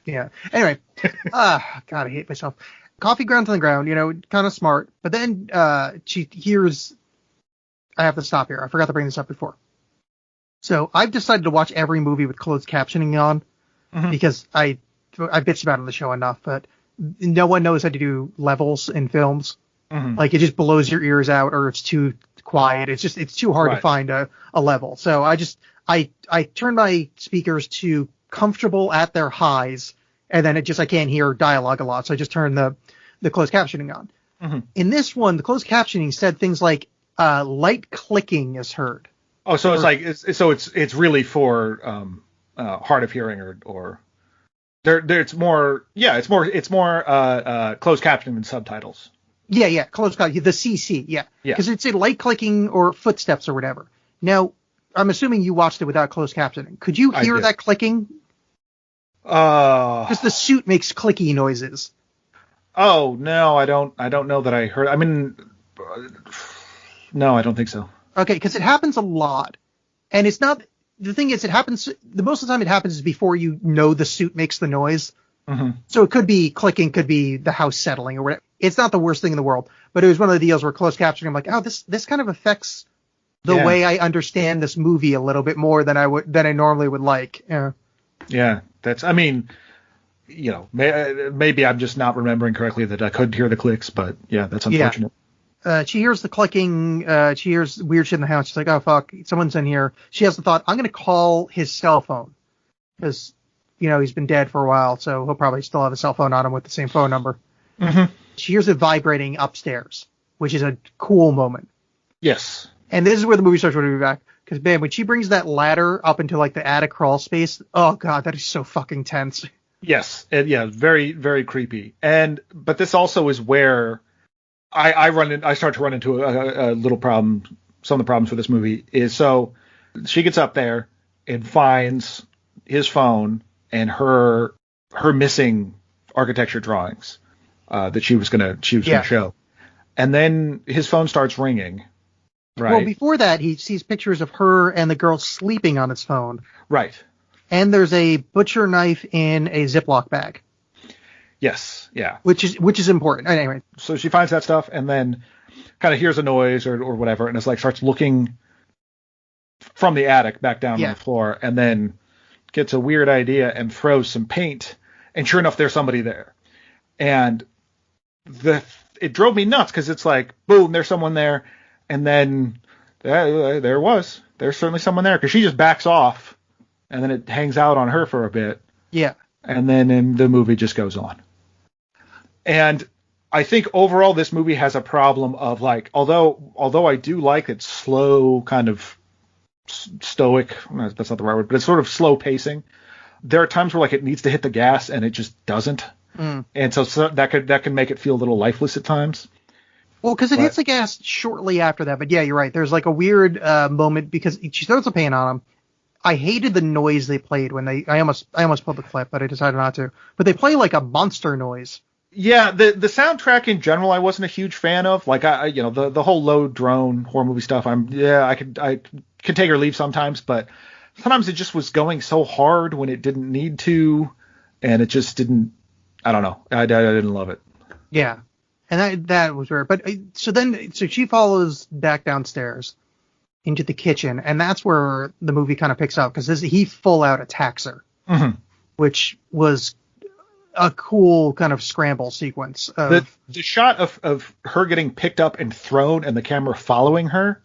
Yeah. Anyway. God, I hate myself. Coffee grounds on the ground, kind of smart. But then she hears... I have to stop here. I forgot to bring this up before. So I've decided to watch every movie with closed captioning on because I bitched about it on the show enough, but no one knows how to do levels in films. Mm-hmm. Like, it just blows your ears out, or it's too quiet. It's too hard to find a level. So I turn my speakers to comfortable at their highs, and then I can't hear dialogue a lot. So I just turn the closed captioning on. Mm-hmm. In this one, the closed captioning said things like, light clicking is heard. Oh, so it's really for hard of hearing or It's more closed captioning than subtitles. Yeah, close call, the CC, yeah. Yeah. Because it's a light clicking or footsteps or whatever. Now, I'm assuming you watched it without closed captioning. Could you hear that clicking? Because the suit makes clicky noises. Oh, no, I don't know that I heard. I mean, no, I don't think so. Okay, because it happens a lot. And it's not, the thing is, it happens, the most of the time it happens is before you know the suit makes the noise. Mm-hmm. So it could be clicking, could be the house settling or whatever. It's not the worst thing in the world, but it was one of the deals where closed captioning, I'm like, oh, this kind of affects the way I understand this movie a little bit more than I normally would like. Yeah. Yeah, that's, I mean, you know, maybe I'm just not remembering correctly that I could hear the clicks, but yeah, that's unfortunate. Yeah. She hears the clicking. She hears weird shit in the house. She's like, oh, fuck, someone's in here. She has the thought, I'm going to call his cell phone because, you know, he's been dead for a while, so he'll probably still have a cell phone on him with the same phone number. Mm-hmm. She hears it vibrating upstairs, which is a cool moment. Yes. And this is where the movie starts running back. Because, man, when she brings that ladder up into, like, the attic crawl space, oh, God, that is so fucking tense. Yes. Yeah, very, very creepy. But this also is where I start to run into a little problem. Some of the problems with this movie is, so she gets up there and finds his phone and her missing architecture drawings that she was gonna show. And then his phone starts ringing. Right. Well, before that, he sees pictures of her and the girl sleeping on his phone. Right. And there's a butcher knife in a Ziploc bag. Yes. Yeah. Which is important. Anyway. So she finds that stuff and then kind of hears a noise or whatever, and it's like starts looking from the attic back down on the floor, and then gets a weird idea and throws some paint, and sure enough, there's somebody there. And it drove me nuts because it's like, boom, there's someone there. And then there's certainly someone there, because she just backs off and then it hangs out on her for a bit. Yeah. And then the movie just goes on. And I think overall this movie has a problem of, like, although I do like its slow kind of stoic, that's not the right word, but it's sort of slow pacing. There are times where, like, it needs to hit the gas and it just doesn't. And so that can make it feel a little lifeless at times. Well, because it hits the gas shortly after that. But yeah, you're right. There's like a weird moment because she throws the paint on him. I hated the noise they played when I almost pulled the clip, but I decided not to. But they play like a monster noise. Yeah, the soundtrack in general I wasn't a huge fan of. Like, the whole low drone horror movie stuff. I could take or leave sometimes, but sometimes it just was going so hard when it didn't need to, and it just didn't. I don't know. I didn't love it. Yeah. And that was weird. But so she follows back downstairs into the kitchen, and that's where the movie kind of picks up, because he full out attacks her, which was a cool kind of scramble sequence. The shot of her getting picked up and thrown and the camera following her,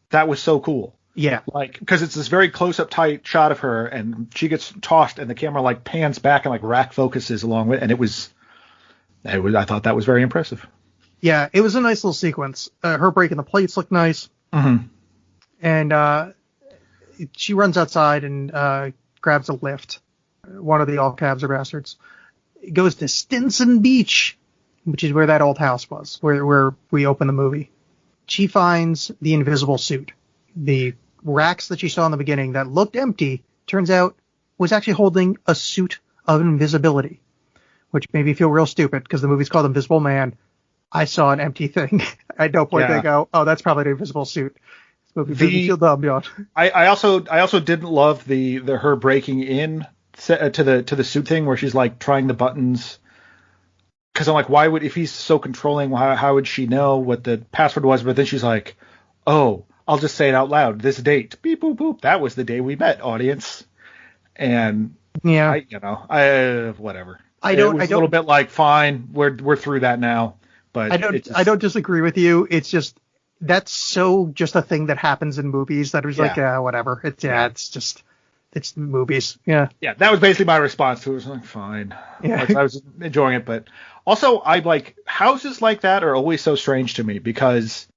that was so cool. Yeah. Like, because it's this very close-up tight shot of her, and she gets tossed, and the camera, like, pans back and, like, rack focuses along with it, and I thought that was very impressive. Yeah, it was a nice little sequence. Her breaking the plates looked nice. Mm-hmm. And she runs outside and grabs a lift. One of the all cabs are bastards. It goes to Stinson Beach, which is where that old house was, where we open the movie. She finds the invisible suit. The racks that she saw in the beginning that looked empty, turns out, was actually holding a suit of invisibility, which made me feel real stupid because the movie's called Invisible Man. I saw an empty thing. At no point did I go, oh, that's probably an invisible suit. This movie made me feel dumb, yeah. I also didn't love the her breaking in to the suit thing where she's like trying the buttons. Because I'm like, why would, if he's so controlling, how would she know what the password was? But then she's like, oh, I'll just say it out loud. This date, beep boop boop. That was the day we met, audience. And yeah, whatever. I don't. A little bit like, fine, we're through that now. But I don't disagree with you. It's just that's so just a thing that happens in movies that was like, whatever. It's movies. Yeah. Yeah, that was basically my response to it. It was like, fine. Yeah. Like, I was enjoying it, but also I like houses like that are always so strange to me because,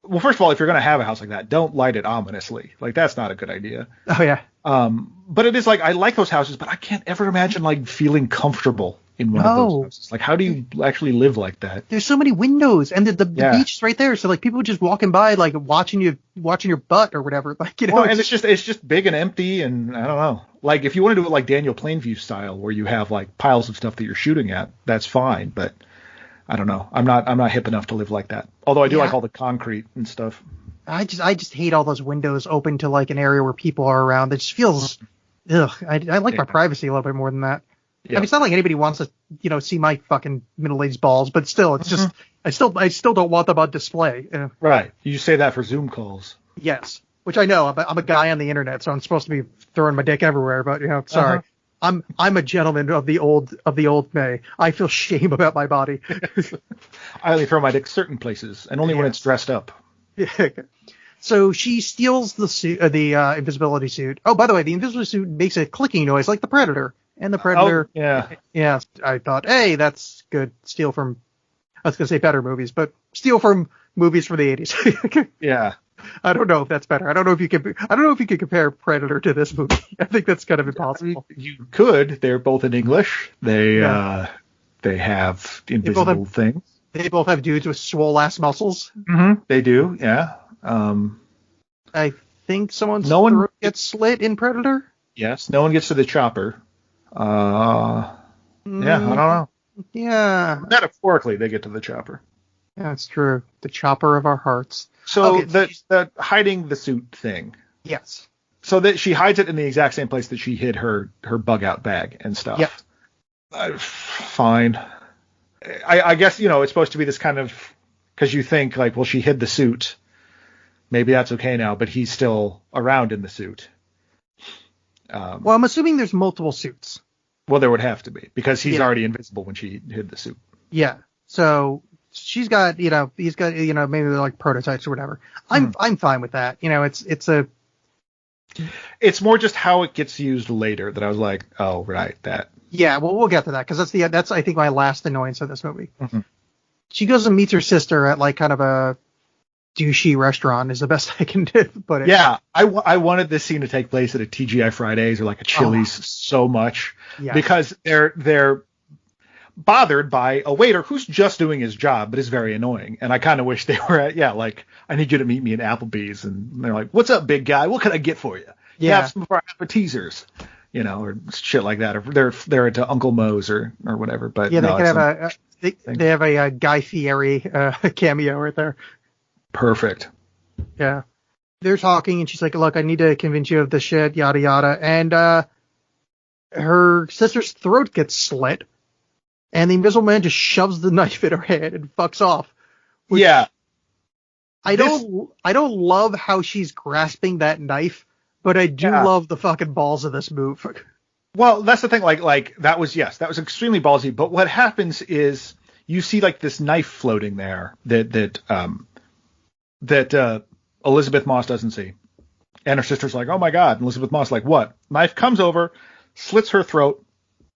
well, first of all, if you're going to have a house like that, don't light it ominously. Like, that's not a good idea. Oh yeah. But it is like I like those houses, but I can't ever imagine like feeling comfortable in one of those houses. Like, how do you actually live like that? There's so many windows, and the beach is right there, so like people just walking by, like watching your butt or whatever. Like, you know. Well, and it's just big and empty, and I don't know. Like, if you want to do it like Daniel Plainview style, where you have like piles of stuff that you're shooting at, that's fine. But I don't know. I'm not hip enough to live like that. Although I do like all the concrete and stuff. I just hate all those windows open to like an area where people are around. It just feels, ugh. I like my privacy a little bit more than that. Yeah. I mean, it's not like anybody wants to, see my fucking middle-aged balls, but still, it's just, I still don't want them on display. Right. You say that for Zoom calls. Yes. Which I know. I'm a guy on the internet, so I'm supposed to be throwing my dick everywhere. But sorry. I'm a gentleman of the old May. I feel shame about my body. I only throw my dick certain places, and only when it's dressed up. Yeah. So she steals the suit, the invisibility suit. Oh, by the way, the invisibility suit makes a clicking noise like the Predator. And the Predator. Oh, yeah. I thought, hey, that's good. Steal from, I was gonna say better movies, but steal from movies from the 80s. Yeah. I don't know if that's better. I don't know if you could compare Predator to this movie. I think that's kind of impossible. You could. They're both in English. They have invisible things. They both have dudes with swole ass muscles. Mm-hmm. They do. Yeah. I think someone's throat gets slit in Predator. Yes. No one gets to the chopper. I don't know. Yeah. Metaphorically, they get to the chopper. Yeah, that's true. The chopper of our hearts. So the hiding the suit thing. Yes. So that she hides it in the exact same place that she hid her bug out bag and stuff. Yep. Fine. I guess, it's supposed to be this kind of, because you think like, well, she hid the suit. Maybe that's okay now, but he's still around in the suit. Well, I'm assuming there's multiple suits. Well, there would have to be, because he's already invisible when she hid the suit. Yeah. So she's got, he's got, maybe they're like prototypes or whatever. I'm fine with that. It's more just how it gets used later that I was like, oh, right, that. Yeah, well, we'll get to that, because that's I think my last annoyance of this movie. Mm-hmm. She goes and meets her sister at like kind of a douchey restaurant is the best I can put it. Yeah, I wanted this scene to take place at a TGI Fridays or like a Chili's so much, because they're bothered by a waiter who's just doing his job but is very annoying, and I kind of wish they were at like, I need you to meet me at Applebee's, and they're like, what's up, big guy, what can I get for you? Yeah, have some of our appetizers, or shit like that, or they're into Uncle Moe's or whatever. But yeah, they have a Guy Fieri cameo right there. Perfect. Yeah. They're talking, and she's like, look, I need to convince you of this shit, yada, yada. And her sister's throat gets slit, and the Invisible Man just shoves the knife in her hand and fucks off. Yeah. I don't love how she's grasping that knife, but I do love the fucking balls of this move. Well, that's the thing. Like that was extremely ballsy. But what happens is you see like this knife floating there that Elizabeth Moss doesn't see. And her sister's like, oh my God. And Elizabeth Moss like, what? Knife comes over, slits her throat.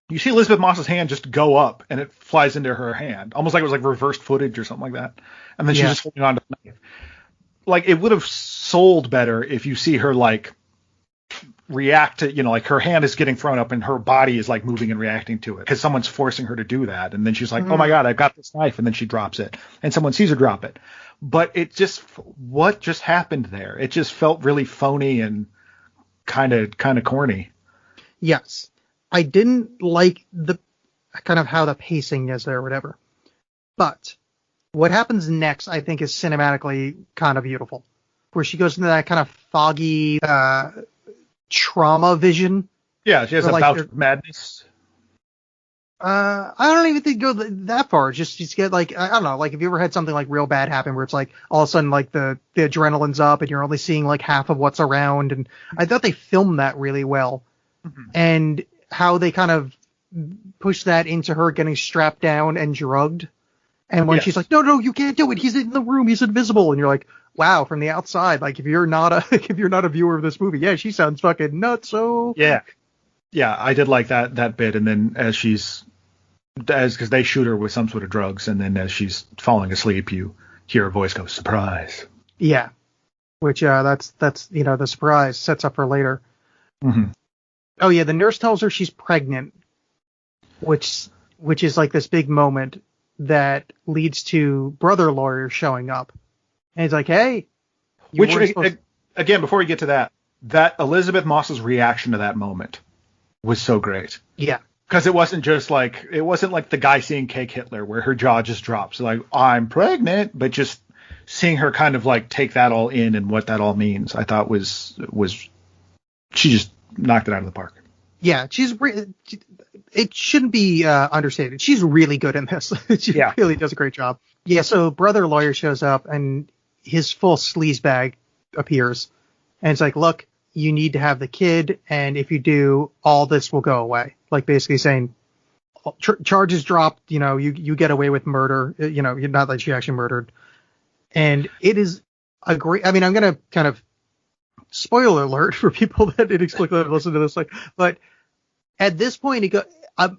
You see Elizabeth Moss's hand just go up, and it flies into her hand. Almost like it was like reversed footage or something like that. And then she's just holding on to the knife. Like, it would have sold better if you see her like react to, like her hand is getting thrown up and her body is like moving and reacting to it, because someone's forcing her to do that. And then she's like, oh my God, I've got this knife. And then she drops it, and someone sees her drop it. But what just happened there? It just felt really phony and kind of corny. Yes. I didn't like the kind of how the pacing is there or whatever. But what happens next, I think, is cinematically kind of beautiful, where she goes into that kind of foggy trauma vision. Yeah, she has a bout of madness. I don't even think go that far. Just get like, I don't know, like if you ever had something like real bad happen where it's like all of a sudden like the adrenaline's up and you're only seeing like half of what's around. And I thought they filmed that really well. Mm-hmm. And how they kind of push that into her getting strapped down and drugged. And when she's like, no, you can't do it. He's in the room. He's invisible. And you're like, wow, from the outside, like if you're not a viewer of this movie, she sounds fucking nuts. So yeah, I did like that bit. And then because they shoot her with some sort of drugs, and then as she's falling asleep, you hear a voice go, surprise. Yeah, which that's the surprise sets up for later. Mm-hmm. Oh yeah, the nurse tells her she's pregnant, which is like this big moment that leads to brother lawyer showing up, and he's like, "Hey, you Which weren't supposed." again, before we get to that Elizabeth Moss's reaction to that moment was so great. Yeah, Because it wasn't like the guy seeing Cake Hitler where her jaw just drops like I'm pregnant, but just seeing her kind of like take that all in and what that all means, I thought was she just knocked it out of the park. yeah, it shouldn't be understated. She's really good in this. She really does a great job. Yeah, so brother lawyer shows up and his full sleaze bag appears, and it's like, look, you need to have the kid, and if you do, all this will go away. Like basically saying, charges dropped, you get away with murder, you're not that she actually murdered. And it is a great, I mean, I'm going to kind of spoiler alert for people that inexplicably listen to this, but at this point,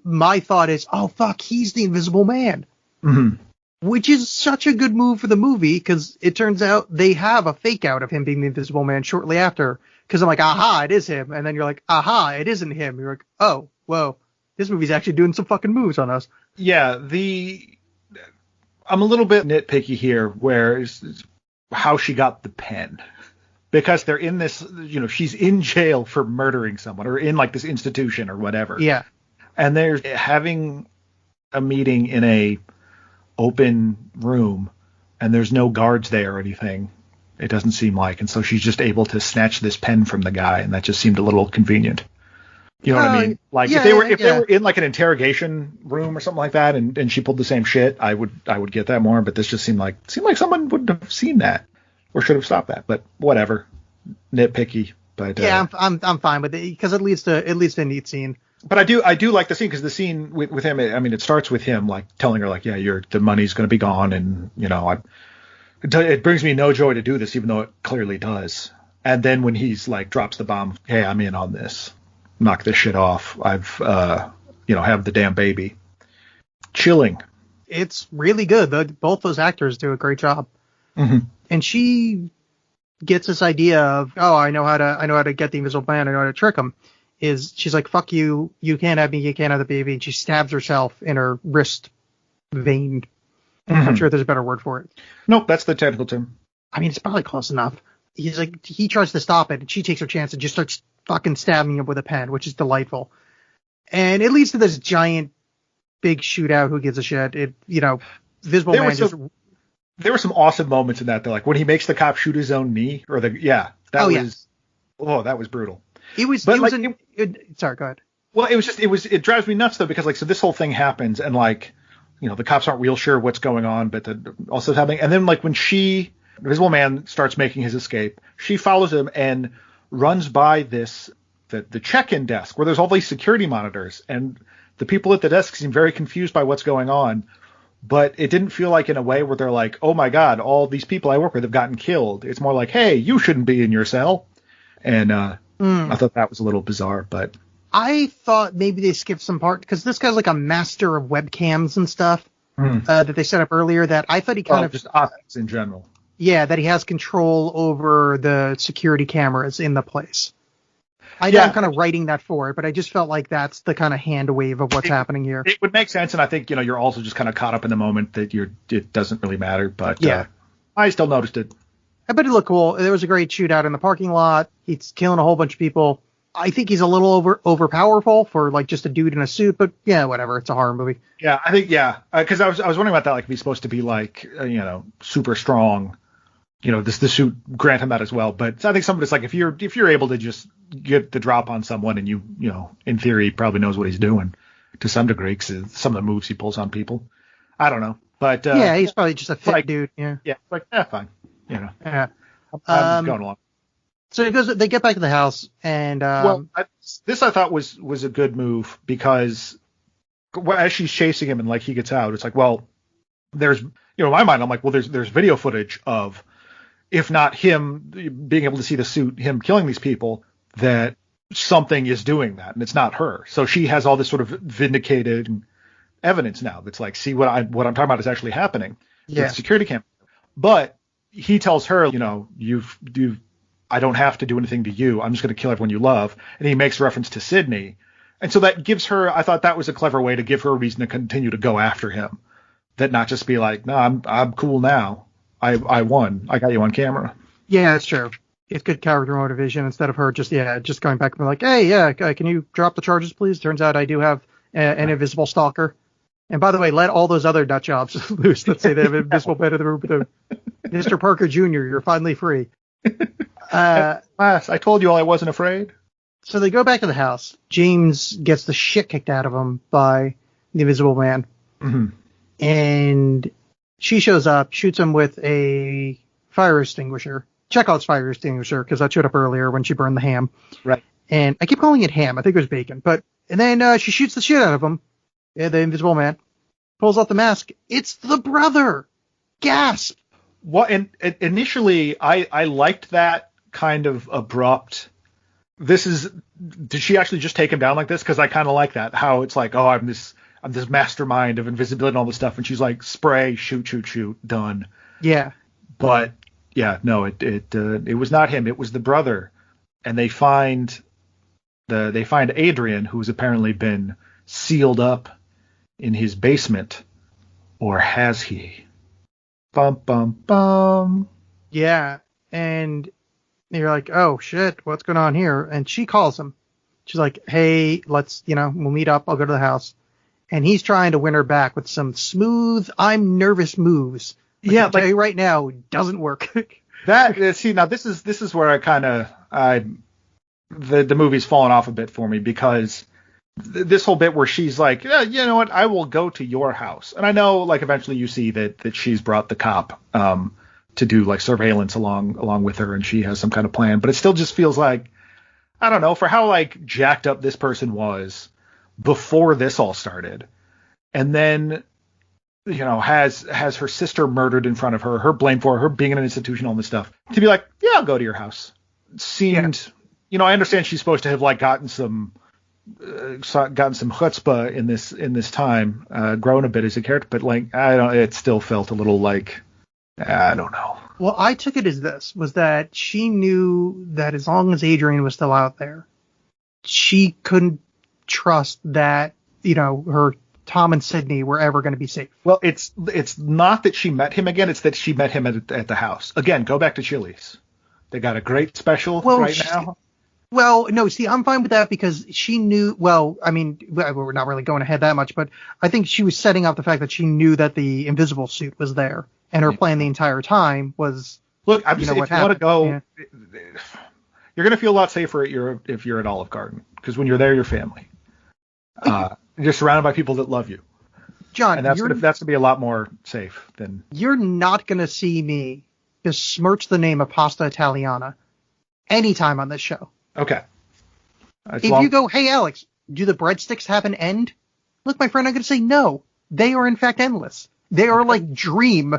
my thought is, oh fuck, he's the Invisible Man. Mm-hmm. Which is such a good move for the movie, because it turns out they have a fake out of him being the Invisible Man shortly after. Because I'm like, aha, it is him. And then you're like, aha, it isn't him. You're like, oh, whoa, this movie's actually doing some fucking moves on us. Yeah, I'm a little bit nitpicky here where how she got the pen. Because they're in this, she's in jail for murdering someone or in like this institution or whatever. Yeah. And they're having a meeting in a open room and there's no guards there or anything. It doesn't seem like. And so she's just able to snatch this pen from the guy. And that just seemed a little convenient. You know what I mean? Like if they were in like an interrogation room or something like that and she pulled the same shit, I would get that more. But this just seemed like someone would have seen that or should have stopped that. But whatever. Nitpicky. But yeah, I'm fine with it because it leads to a neat scene. But I do like the scene because the scene with him, I mean, it starts with him like telling her like, yeah, the money's going to be gone. And, it brings me no joy to do this, even though it clearly does. And then when he's like drops the bomb, hey, I'm in on this. Knock this shit off. I've, have the damn baby. Chilling. It's really good. Both those actors do a great job. Mm-hmm. And she gets this idea of, oh, I know how to get the Invisible Man. I know how to trick him. She's like, fuck you. You can't have me. You can't have the baby. And she stabs herself in her wrist vein. Mm-hmm. I'm sure there's a better word for it. Nope, that's the technical term. I mean, it's probably close enough. He's like, he tries to stop it, and she takes her chance and just starts fucking stabbing him with a pen, which is delightful. And it leads to this giant, big shootout. Who gives a shit? Visible Man just. There were some awesome moments in that, though. Like when he makes the cop shoot his own knee, that was brutal. Sorry, go ahead. Well, it drives me nuts though, because so this whole thing happens and the cops aren't real sure what's going on, but also happening. And then when Invisible Man starts making his escape, she follows him and runs by the check-in desk where there's all these security monitors, and the people at the desk seem very confused by what's going on. But it didn't feel like in a way where they're like, oh my God, all these people I work with have gotten killed. It's more like, hey, you shouldn't be in your cell. And I thought that was a little bizarre, but I thought maybe they skipped some part because this guy's like a master of webcams and stuff that they set up earlier. That I thought he kind of just optics in general. Yeah, that he has control over the security cameras in the place. I'm kind of writing that forward, but I just felt like that's the kind of hand wave of what's happening here. It would make sense, and I think you're also just kind of caught up in the moment that it doesn't really matter. But I still noticed it. I bet it looked cool. There was a great shootout in the parking lot. He's killing a whole bunch of people. I think he's a little overpowerful for like just a dude in a suit, but yeah, whatever. It's a horror movie. Yeah, I think because I was wondering about that. Like, if he's supposed to be like super strong. The suit grant him that as well. But I think somebody's like if you're able to just get the drop on someone and in theory probably knows what he's doing to some degree because some of the moves he pulls on people. I don't know, but he's probably just a fit dude. Yeah, fine. Yeah, I'm going along. So they get back to the house and this I thought was a good move because as she's chasing him and like he gets out, it's like, well, there's in my mind I'm like, well, there's video footage of, if not him being able to see the suit, him killing these people, that something is doing that, and it's not her. So she has all this sort of vindicated evidence now that's like, see what I'm talking about is actually happening. Yeah. With security cam. But he tells her, you've I don't have to do anything to you. I'm just going to kill everyone you love. And he makes reference to Sydney. And so that gives her, I thought that was a clever way to give her a reason to continue to go after him. That not just be like, no, I'm cool now. I won. I got you on camera. Yeah, that's true. It's good character motivation instead of her just going back and be like, hey, yeah, can you drop the charges, please? Turns out I do have an invisible stalker. And by the way, let all those other nut jobs loose that say they have invisible bed in the room with them. Mr. Parker Jr., you're finally free. I told you all I wasn't afraid. So they go back to the house. James gets the shit kicked out of him by the Invisible Man. Mm-hmm. And she shows up, shoots him with a fire extinguisher. Chekhov's fire extinguisher, because that showed up earlier when she burned the ham. Right. And I keep calling it ham. I think it was bacon. And then she shoots the shit out of him. Yeah, the Invisible Man. Pulls off the mask. It's the brother. Gasp. Well, and initially, I liked that kind of abrupt. Did she actually just take him down like this? Because I kind of like that. How it's like, oh, I'm this mastermind of invisibility and all this stuff, and she's like, spray, shoot, done. Yeah. But yeah, no, it was not him. It was the brother, and they find Adrian, who's apparently been sealed up in his basement, or has he? Bum bum bum. Yeah, and you're like, oh shit, what's going on here? And she calls him. She's like, hey, let's, we'll meet up. I'll go to the house. And he's trying to win her back with some smooth, I'm nervous moves. Yeah, I'll tell you right now, doesn't work. Now this is where the movie's fallen off a bit for me, because this whole bit where she's like, yeah, you know what, I will go to your house. And I know, like, eventually you see that she's brought the cop to do like surveillance along with her, and she has some kind of plan, but it still just feels like, I don't know, for how like jacked up this person was before this all started, and then has her sister murdered in front of her blamed for her being in an institution, all this stuff, to be like, yeah, I'll go to your house. Seemed, I understand she's supposed to have like gotten some chutzpah in this time, grown a bit as a character, but like, it still felt a little like, I don't know. Well, I took it as this, was that she knew that as long as Adrian was still out there, she couldn't trust that, her Tom and Sydney were ever going to be safe. Well, it's not that she met him again, it's that she met him at the house. Again, go back to Chili's. They got a great special now. Well, no, see, I'm fine with that because she knew, we're not really going ahead that much, but I think she was setting up the fact that she knew that the invisible suit was there, and her plan the entire time was, look, I'm just saying, if you want to go, you're going to feel a lot safer if you're at Olive Garden, because when you're there, you're family. You're surrounded by people that love you. John, and that's going to be a lot more safe than... You're not going to see me besmirch the name of Pasta Italiana anytime on this show. Okay. You go, hey, Alex, do the breadsticks have an end? Look, my friend, I'm going to say no. They are, in fact, endless. They are like dream.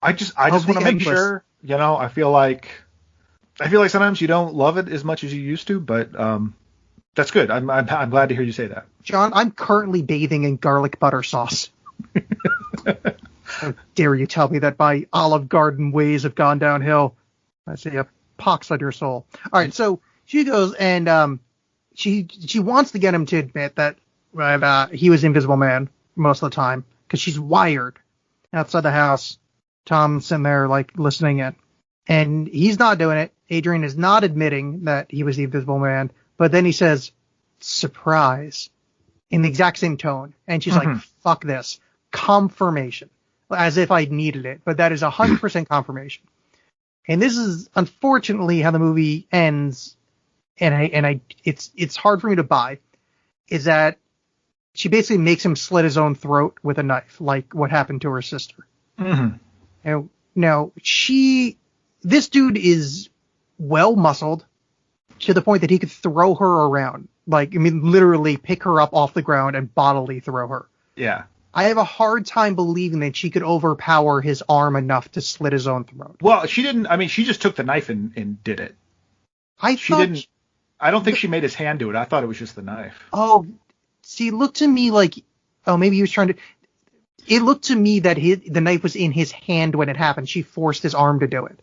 I just want to make sure, I feel like sometimes you don't love it as much as you used to, but that's good. I'm glad to hear you say that. John, I'm currently bathing in garlic butter sauce. How dare you tell me that my Olive Garden ways have gone downhill? I see a pox on your soul. All right, so she goes and she wants to get him to admit that he was Invisible Man most of the time because she's wired. Outside the house, Tom's sitting there like listening in, and he's not doing it. Adrian is not admitting that he was the Invisible Man, but then he says, "Surprise," in the exact same tone, and she's like, "Fuck this." Confirmation, as if I needed it, but that is 100% confirmation. And this is unfortunately how the movie ends, and it's hard for me to buy, is that she basically makes him slit his own throat with a knife, like what happened to her sister. Mm-hmm. And now this dude is well muscled to the point that he could throw her around, literally pick her up off the ground and bodily throw her. Yeah. I have a hard time believing that she could overpower his arm enough to slit his own throat. Well, she didn't. I mean, she just took the knife and did it. I don't think she made his hand do it. I thought it was just the knife. Oh, see, it looked to me like, maybe he was trying to. It looked to me that the knife was in his hand when it happened. She forced his arm to do it.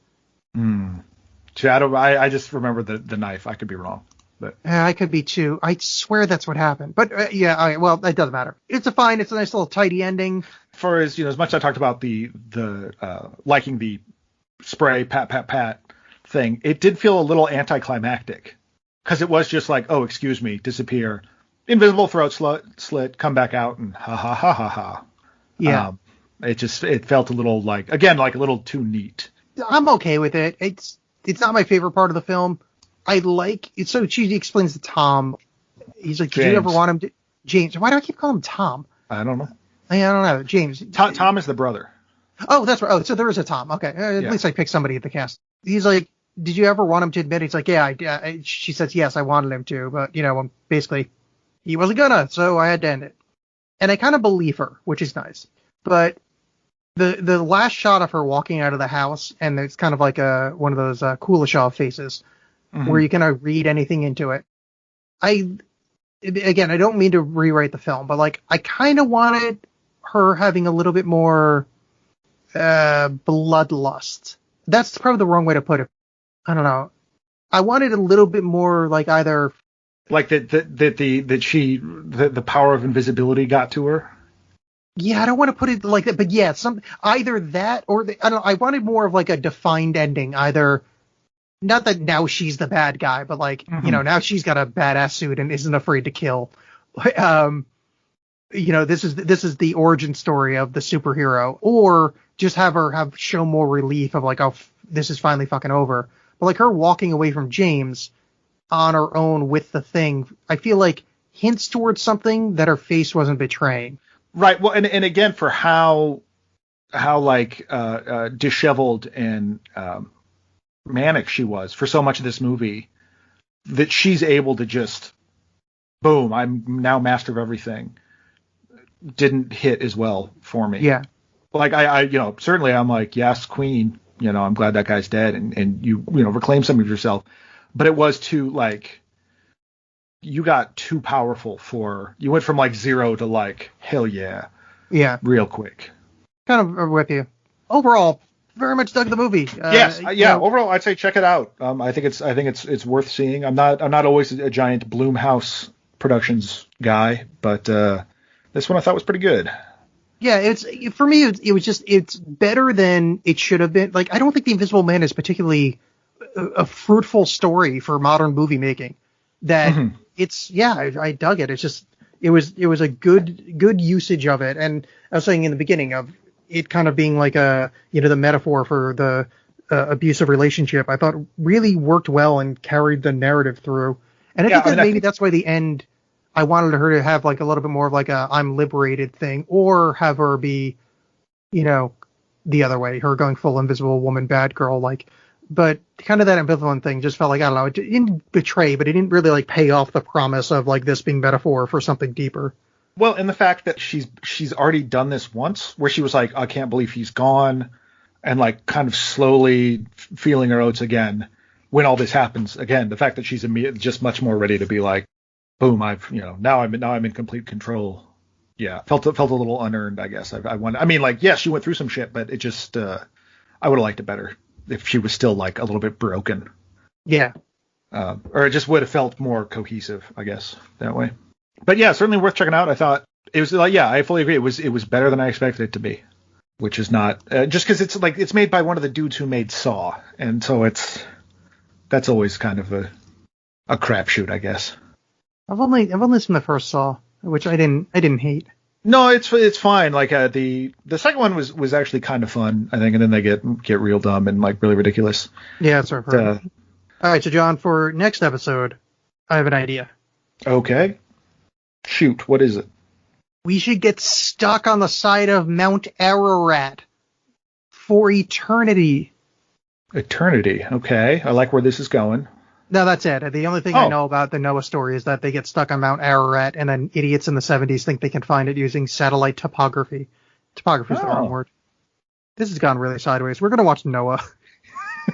I just remember the knife. I could be wrong. But I could be too. I swear that's what happened. But yeah, all right, well, it doesn't matter. It's a nice little tidy ending. For as much as I talked about the liking the spray pat pat pat thing, it did feel a little anticlimactic because it was just like, oh, excuse me, disappear, invisible throat slit, come back out, and ha ha ha ha ha. Yeah. It felt a little like a little too neat. I'm okay with it. It's not my favorite part of the film. I like it. So she explains to Tom. He's like, did you ever want him to James? Why do I keep calling him Tom? I don't know. I don't know. James. Tom is the brother. Oh, that's right. Oh, so there is a Tom. Okay. At least I picked somebody at the cast. He's like, did you ever want him to admit? He's like, yeah. She says, yes, I wanted him to, but basically he wasn't gonna, so I had to end it. And I kind of believe her, which is nice. But the last shot of her walking out of the house, and it's kind of like one of those Kuleshov faces, where you can read anything into it. I don't mean to rewrite the film, but like I kind of wanted her having a little bit more bloodlust. That's probably the wrong way to put it. I don't know. I wanted a little bit more like either like the power of invisibility got to her. Yeah, I don't want to put it like that, but yeah, either that or I wanted more of like a defined ending. Either not that now she's the bad guy, but like now she's got a badass suit and isn't afraid to kill. This is the origin story of the superhero, or just have her show more relief of like, oh, this is finally fucking over. But like her walking away from James on her own with the thing, I feel like hints towards something that her face wasn't betraying. Right. Well, and again, for how like disheveled and manic she was for so much of this movie, that she's able to just boom, I'm now master of everything, didn't hit as well for me. Yeah. Like I certainly I'm like, yes, Queen, I'm glad that guy's dead and you reclaim some of yourself. But it was too like, you got too powerful you went from like zero to like, hell yeah. Yeah. Real quick. Kind of with you. Overall, very much dug the movie. Yes. Overall, I'd say check it out. I think it's worth seeing. I'm not always a giant Blumhouse Productions guy, but this one I thought was pretty good. Yeah, for me, it's better than it should have been. Like, I don't think The Invisible Man is particularly a fruitful story for modern movie making. That I dug it. It's just it was a good usage of it. And I was saying in the beginning of it kind of being like the metaphor for the abusive relationship, I thought really worked well and carried the narrative through. And I think that's why the end, I wanted her to have like a little bit more of like a I'm liberated thing, or have her be, the other way, her going full Invisible Woman, bad girl, like. But kind of that ambivalent thing just felt like, I don't know, it didn't betray, but it didn't really like pay off the promise of like this being metaphor for something deeper. Well, and the fact that she's already done this once, where she was like, I can't believe he's gone, and like kind of slowly feeling her oats again when all this happens again. The fact that she's just much more ready to be like, boom, I've now I'm in complete control. Yeah, felt a little unearned, I guess. Yes, she went through some shit, but it just I would have liked it better if she was still like a little bit broken. Yeah. Or it just would have felt more cohesive, I guess, that way. But yeah, certainly worth checking out. I thought it was like, yeah, I fully agree. It was better than I expected it to be, which is not just because it's made by one of the dudes who made Saw, and so that's always kind of a crapshoot, I guess. I've only seen the first Saw, which I didn't hate. No, it's fine. Like the second one was actually kind of fun, I think, and then they get real dumb and like really ridiculous. Yeah, that's right. All right, so John, for next episode, I have an idea. Okay. Shoot, what is it? We should get stuck on the side of Mount Ararat for eternity. Eternity. Okay, I like where this is going. No, that's it. The only thing I know about the Noah story is that they get stuck on Mount Ararat, and then idiots in the 70s think they can find it using satellite topography. Topography is the wrong word. This has gone really sideways. We're going to watch Noah.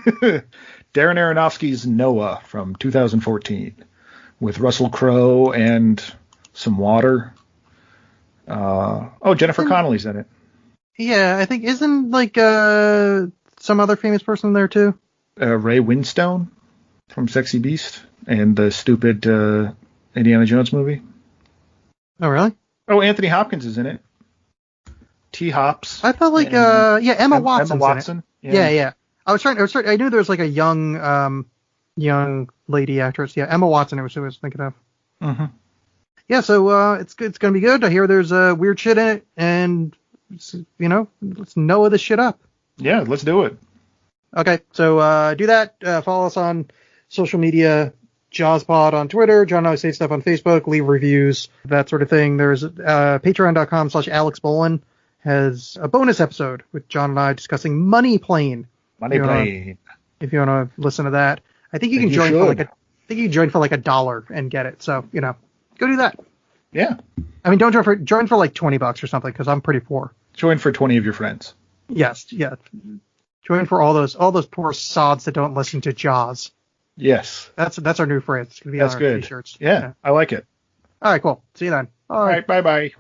Darren Aronofsky's Noah from 2014 with Russell Crowe and some water. Jennifer Connelly's in it. Yeah, I think isn't like some other famous person there too? Ray Winstone from Sexy Beast and the stupid Indiana Jones movie. Oh, really? Oh, Anthony Hopkins is in it. T. Hops. I thought like Emma Watson's Emma Watson. in it. Yeah. I knew there was like a young lady actress. Yeah, Emma Watson was who I was thinking of. Mm-hmm. Yeah, so it's good. It's gonna be good. I hear there's weird shit in it, and let's Noah this shit up. Yeah, let's do it. Okay, so do that. Follow us on social media. JawsPod on Twitter, John and I say stuff on Facebook, leave reviews, that sort of thing. There's patreon.com/AlexBolin has a bonus episode with John and I discussing Money Plane. If you want to listen to that. I think you can join for like $1 and get it. So, go do that. Yeah. I mean, don't join for like $20 or something, because I'm pretty poor. Join for 20 of your friends. Yes, yeah. Join for all those poor sods that don't listen to Jaws. Yes. That's our new phrase. It's gonna be on our good. T-shirts. Yeah, I like it. All right, cool. See you then. All right, bye-bye.